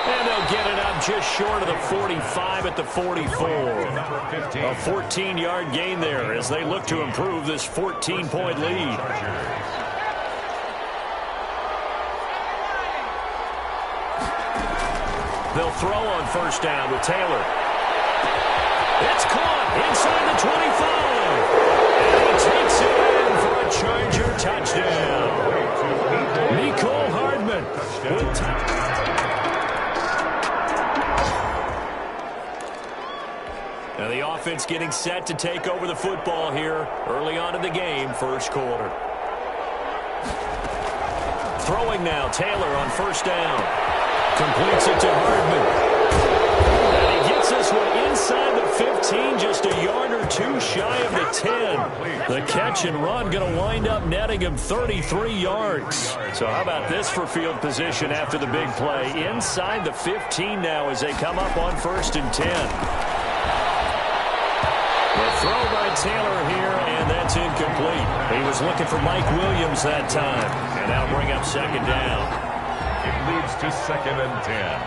And they'll get it up just short of the 45 at the 44. A 14-yard gain there as they look to improve this 14-point lead. They'll throw on 1st down with Taylor. It's caught inside the 25. And he takes it in for a Charger touchdown. Mecole Hardman. Now the offense getting set to take over the football here early on in the game, first quarter. Throwing now, Taylor on 1st down. Completes it to Hardman. And he gets this one inside the 15, just a yard or two shy of the 10. The catch and run going to wind up netting him 33 yards. So how about this for field position after the big play? Inside the 15 now as they come up on 1st and 10. The throw by Taylor here, and that's incomplete. He was looking for Mike Williams that time. And that'll bring up 2nd down. It leads to 2nd and 10.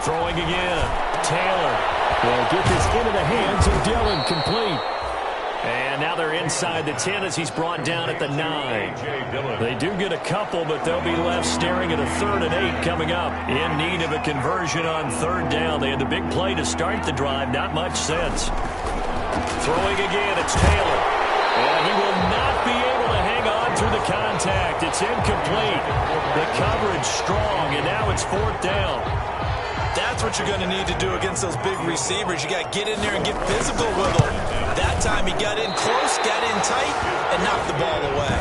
Throwing again. Taylor will get this into the hands of Dillon, complete. And now they're inside the 10 as he's brought down at the 9. They do get a couple, but they'll be left staring at a 3rd and 8 coming up. In need of a conversion on 3rd down. They had the big play to start the drive. Not much sense. Throwing again. It's Taylor. And he will not be able to hang on through the contact. It's incomplete. The coverage strong, and now it's 4th down. That's what you're going to need to do against those big receivers. You got to get in there and get physical with them. That time he got in close, got in tight, and knocked the ball away.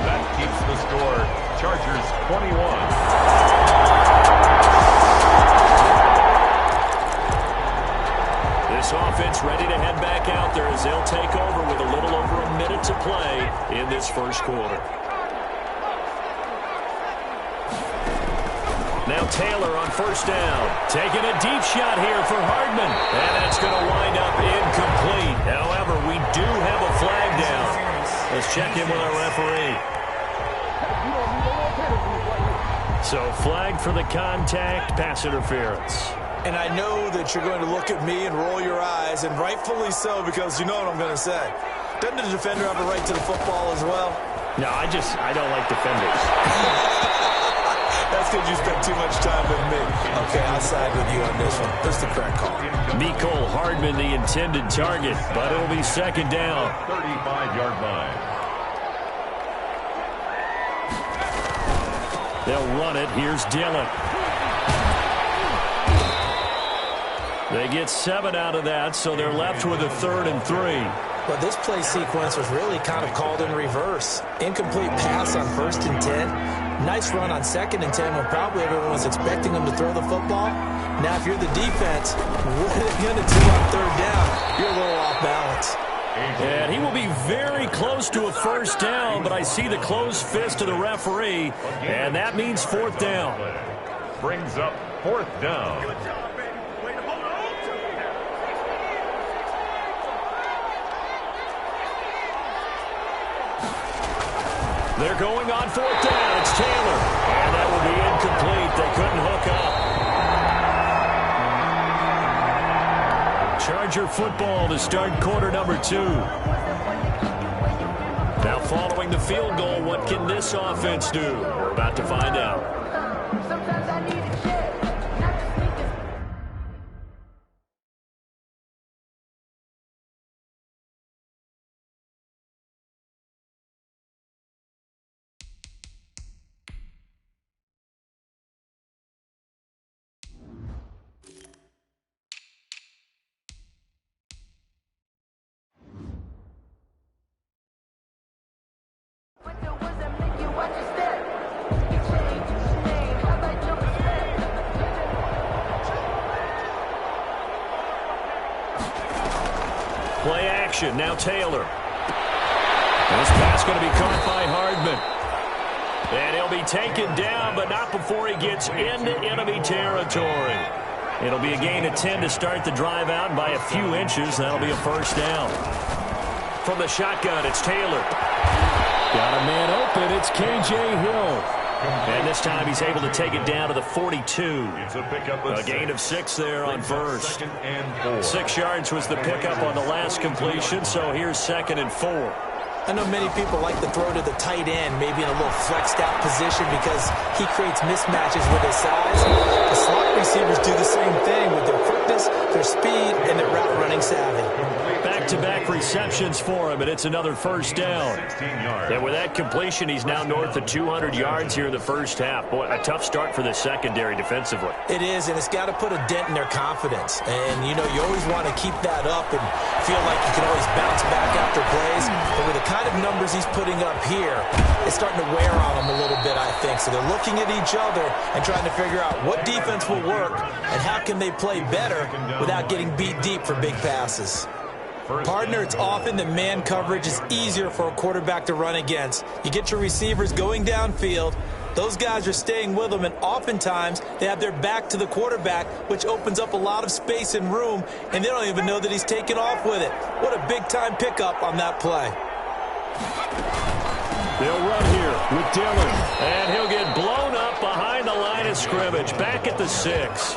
That keeps the score. Chargers 21. This offense ready to head back out there as they'll take over with a little over a minute to play in this first quarter. Now Taylor on 1st down. Taking a deep shot here for Hardman. And that's going to wind up incomplete. However, we do have a flag down. Let's check in with our referee. So flag for the contact, pass interference. And I know that you're going to look at me and roll your eyes, and rightfully so, because you know what I'm going to say. Doesn't the defender have a right to the football as well? No, I don't like defenders. That's because you spent too much time with me. Okay, I'll side with you on this one. This is the correct call. Mecole Hardman, the intended target, but it'll be 2nd down. 35-yard line. They'll run it. Here's Dillon. They get 7 out of that, so they're left with a 3rd and 3. Well, this play sequence was really kind of called in reverse. Incomplete pass on 1st and 10. Nice run on 2nd and 10 when probably everyone was expecting him to throw the football. Now, if you're the defense, what are they going to do on 3rd down? You're a little off balance. And he will be very close to a 1st down, but I see the closed fist of the referee, and that means 4th down. Brings up 4th down. They're going on 4th down. It's Taylor. And that will be incomplete. They couldn't hook up. Charger football to start quarter number 2. Now following the field goal, what can this offense do? We're about to find out. Sometimes I need a check. Play action. Now Taylor. This pass going to be caught by Hardman. And he'll be taken down, but not before he gets into enemy territory. It'll be a gain of 10 to start the drive out, and by a few inches, that'll be a first down. From the shotgun, it's Taylor. Got a man open. It's K.J. Hill. And this time he's able to take it down to the 42. A gain of 6 there on first. 6 yards was the pickup on the last completion, so here's 2nd and 4. I know many people like to throw to the tight end, maybe in a little flexed out position because he creates mismatches with his size. The slot receivers do the same thing with their quickness, their speed, and their route running savvy. Back-to-back receptions for him, and it's another first down. And with that completion, he's now north of 200 yards here in the first half. Boy, a tough start for the secondary defensively. It is, and it's got to put a dent in their confidence. And, you know, you always want to keep that up and feel like you can always bounce back after plays. But with the kind of numbers he's putting up here, it's starting to wear on them a little bit, I think. So they're looking at each other and trying to figure out what defense will work and how can they play better without getting beat deep for big passes. Partner, it's often that man coverage is easier for a quarterback to run against. You get your receivers going downfield. Those guys are staying with them, and oftentimes they have their back to the quarterback, which opens up a lot of space and room, and they don't even know that he's taken off with it. What a big-time pickup on that play. They'll run here with Dillon, and he'll get blown up behind the line of scrimmage, back at the 6.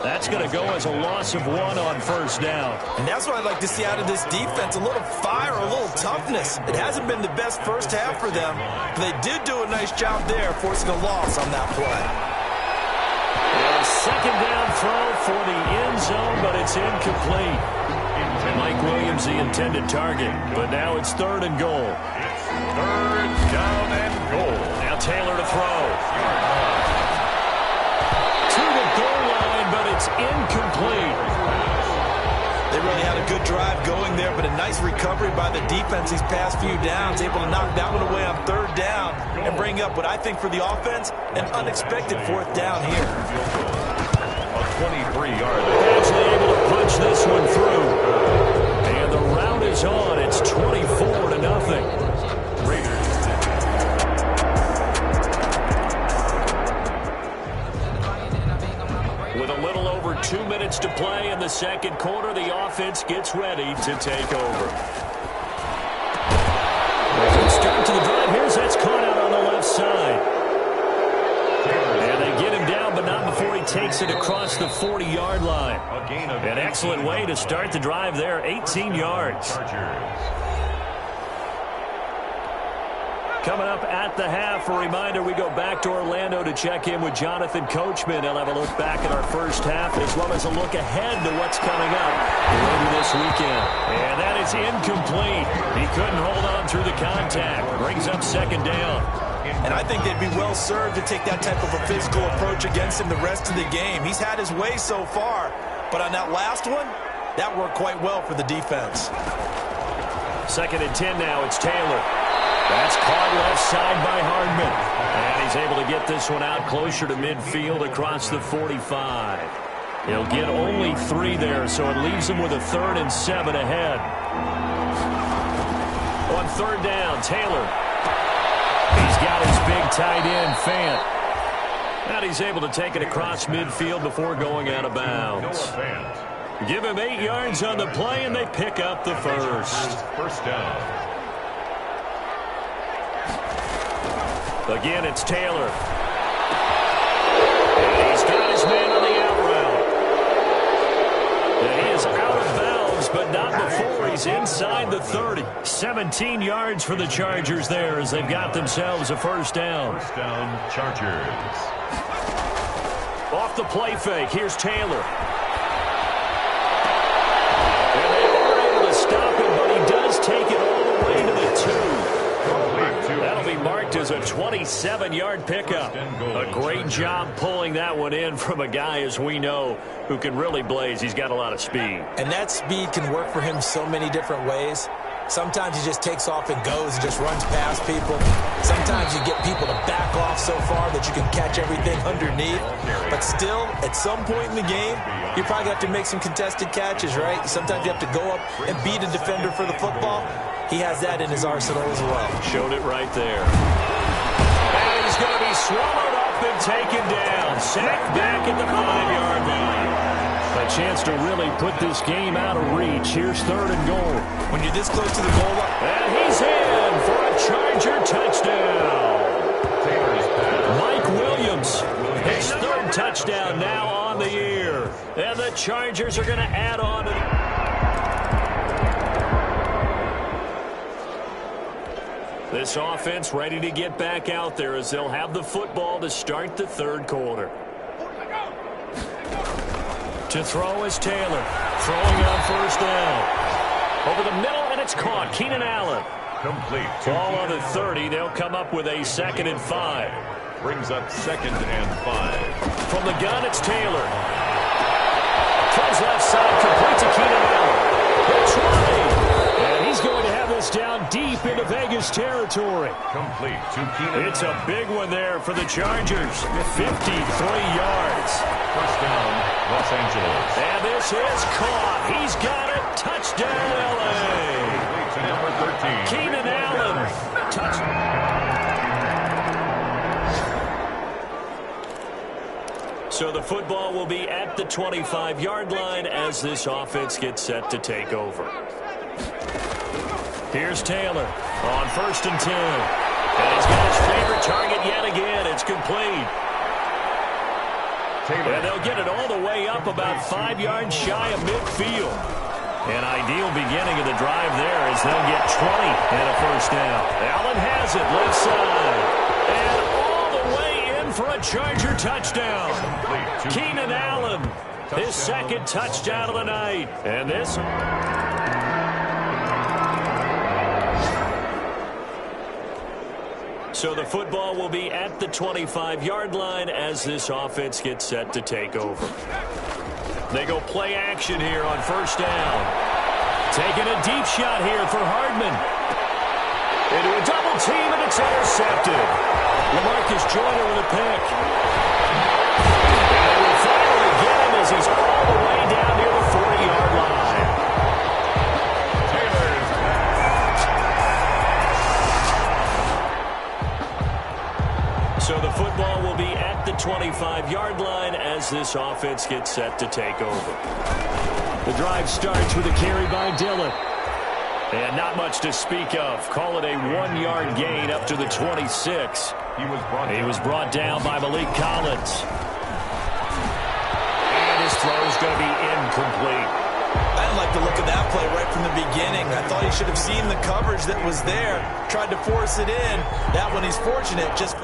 That's going to go as a loss of 1 on first down. And that's what I'd like to see out of this defense, a little fire, a little toughness. It hasn't been the best first half for them, but they did do a nice job there, forcing a loss on that play. A second down throw for the end zone, but it's incomplete. Mike Williams, the intended target, but now it's 3rd and goal. It's 3rd down and goal. Now Taylor to throw. To the goal line, but it's incomplete. They really had a good drive going there, but a nice recovery by the defense these past few downs, able to knock that one away on 3rd down and bring up what I think for the offense, an unexpected 4th down here. A 23-yard. Actually able to punch this one through. And the route is on. It's 24-0. Raiders. With a little over 2 minutes to play in the second quarter, the offense gets ready to take over. Good start to the drive. Here's that's caught out on the left side. And they get him down, but not before he takes it across the 40-yard line. An excellent way to start the drive there, 18 yards. Coming up at the half, a reminder, we go back to Orlando to check in with Jonathan Coachman. He'll have a look back at our first half as well as a look ahead to what's coming up later this weekend. And that is incomplete. He couldn't hold on through the contact. Brings up 2nd down. And I think they'd be well served to take that type of a physical approach against him the rest of the game. He's had his way so far, but on that last one, that worked quite well for the defense. 2nd and 10 now. It's Taylor. That's caught left side by Hardman. And he's able to get this one out closer to midfield across the 45. He'll get only 3 there, so it leaves him with a 3rd and 7 ahead. On 3rd down, Taylor. He's got his big tight end, Fant. And he's able to take it across midfield before going out of bounds. Give him 8 yards on the play, and they pick up the first. First down. Again, it's Taylor. And he's got his man on the out route. And he is out of bounds, but not before he's inside the 30. 17 yards for the Chargers there as they've got themselves a first down. First down, Chargers. Off the play fake, here's Taylor. And they are able to stop him, but he does take it all the way to the 2. That'll be marked as a 27-yard pickup. A great job pulling that one in from a guy, as we know, who can really blaze. He's got a lot of speed. And that speed can work for him so many different ways. Sometimes he just takes off and goes and just runs past people. Sometimes you get people to back off so far that you can catch everything underneath. But still, at some point in the game, you probably have to make some contested catches, right? Sometimes you have to go up and beat a defender for the football. He has that in his arsenal as well. Showed it right there. And he's going to be swallowed up and taken down. Sacked back at the 5-yard line. A chance to really put this game out of reach. Here's 3rd and goal. When you're this close to the goal line. And he's in for a Charger touchdown. Mike Williams, his 3rd touchdown now on the year. And the Chargers are going to add on to this offense ready to get back out there as they'll have the football to start the 3rd quarter. To throw is Taylor. Throwing on 1st down. Over the middle, and it's caught. Keenan Allen. Complete. Ball on the 30. They'll come up with a 2nd and 5. Brings up 2nd and 5. From the gun, it's Taylor. Throws left side, complete to Keenan Allen. It's right. And he's going to have this down deep into Vegas territory. Complete to Keenan. It's a big one there for the Chargers. 53 yards. 1st down, Los Angeles. And this is caught. He's got it. Touchdown, L.A. Complete to number 13. Keenan Allen. So the football will be at the 25-yard line as this offense gets set to take over. Here's Taylor on 1st and 10. And he's got his favorite target yet again. It's complete. And they'll get it all the way up about 5 yards shy of midfield. An ideal beginning of the drive there as they'll get 20 and a 1st down. Allen has it left side. And all the way in for a Charger touchdown. Keenan Allen, his 2nd touchdown of the night. And this... So the football will be at the 25-yard line as this offense gets set to take over. They go play action here on 1st down. Taking a deep shot here for Hardman. Into a double team, and it's intercepted. LaMarcus Joyner with a pick. And they will finally get him as he's all the way down near the 40-yard line. So the football will be at the 25-yard line as this offense gets set to take over. The drive starts with a carry by Dillon. And not much to speak of. Call it a 1-yard gain up to the 26. He was brought down by Malik Collins. And his throw is going to be incomplete. I didn't like the look of that play right from the beginning. I thought he should have seen the coverage that was there. Tried to force it in. That one he's fortunate. Just...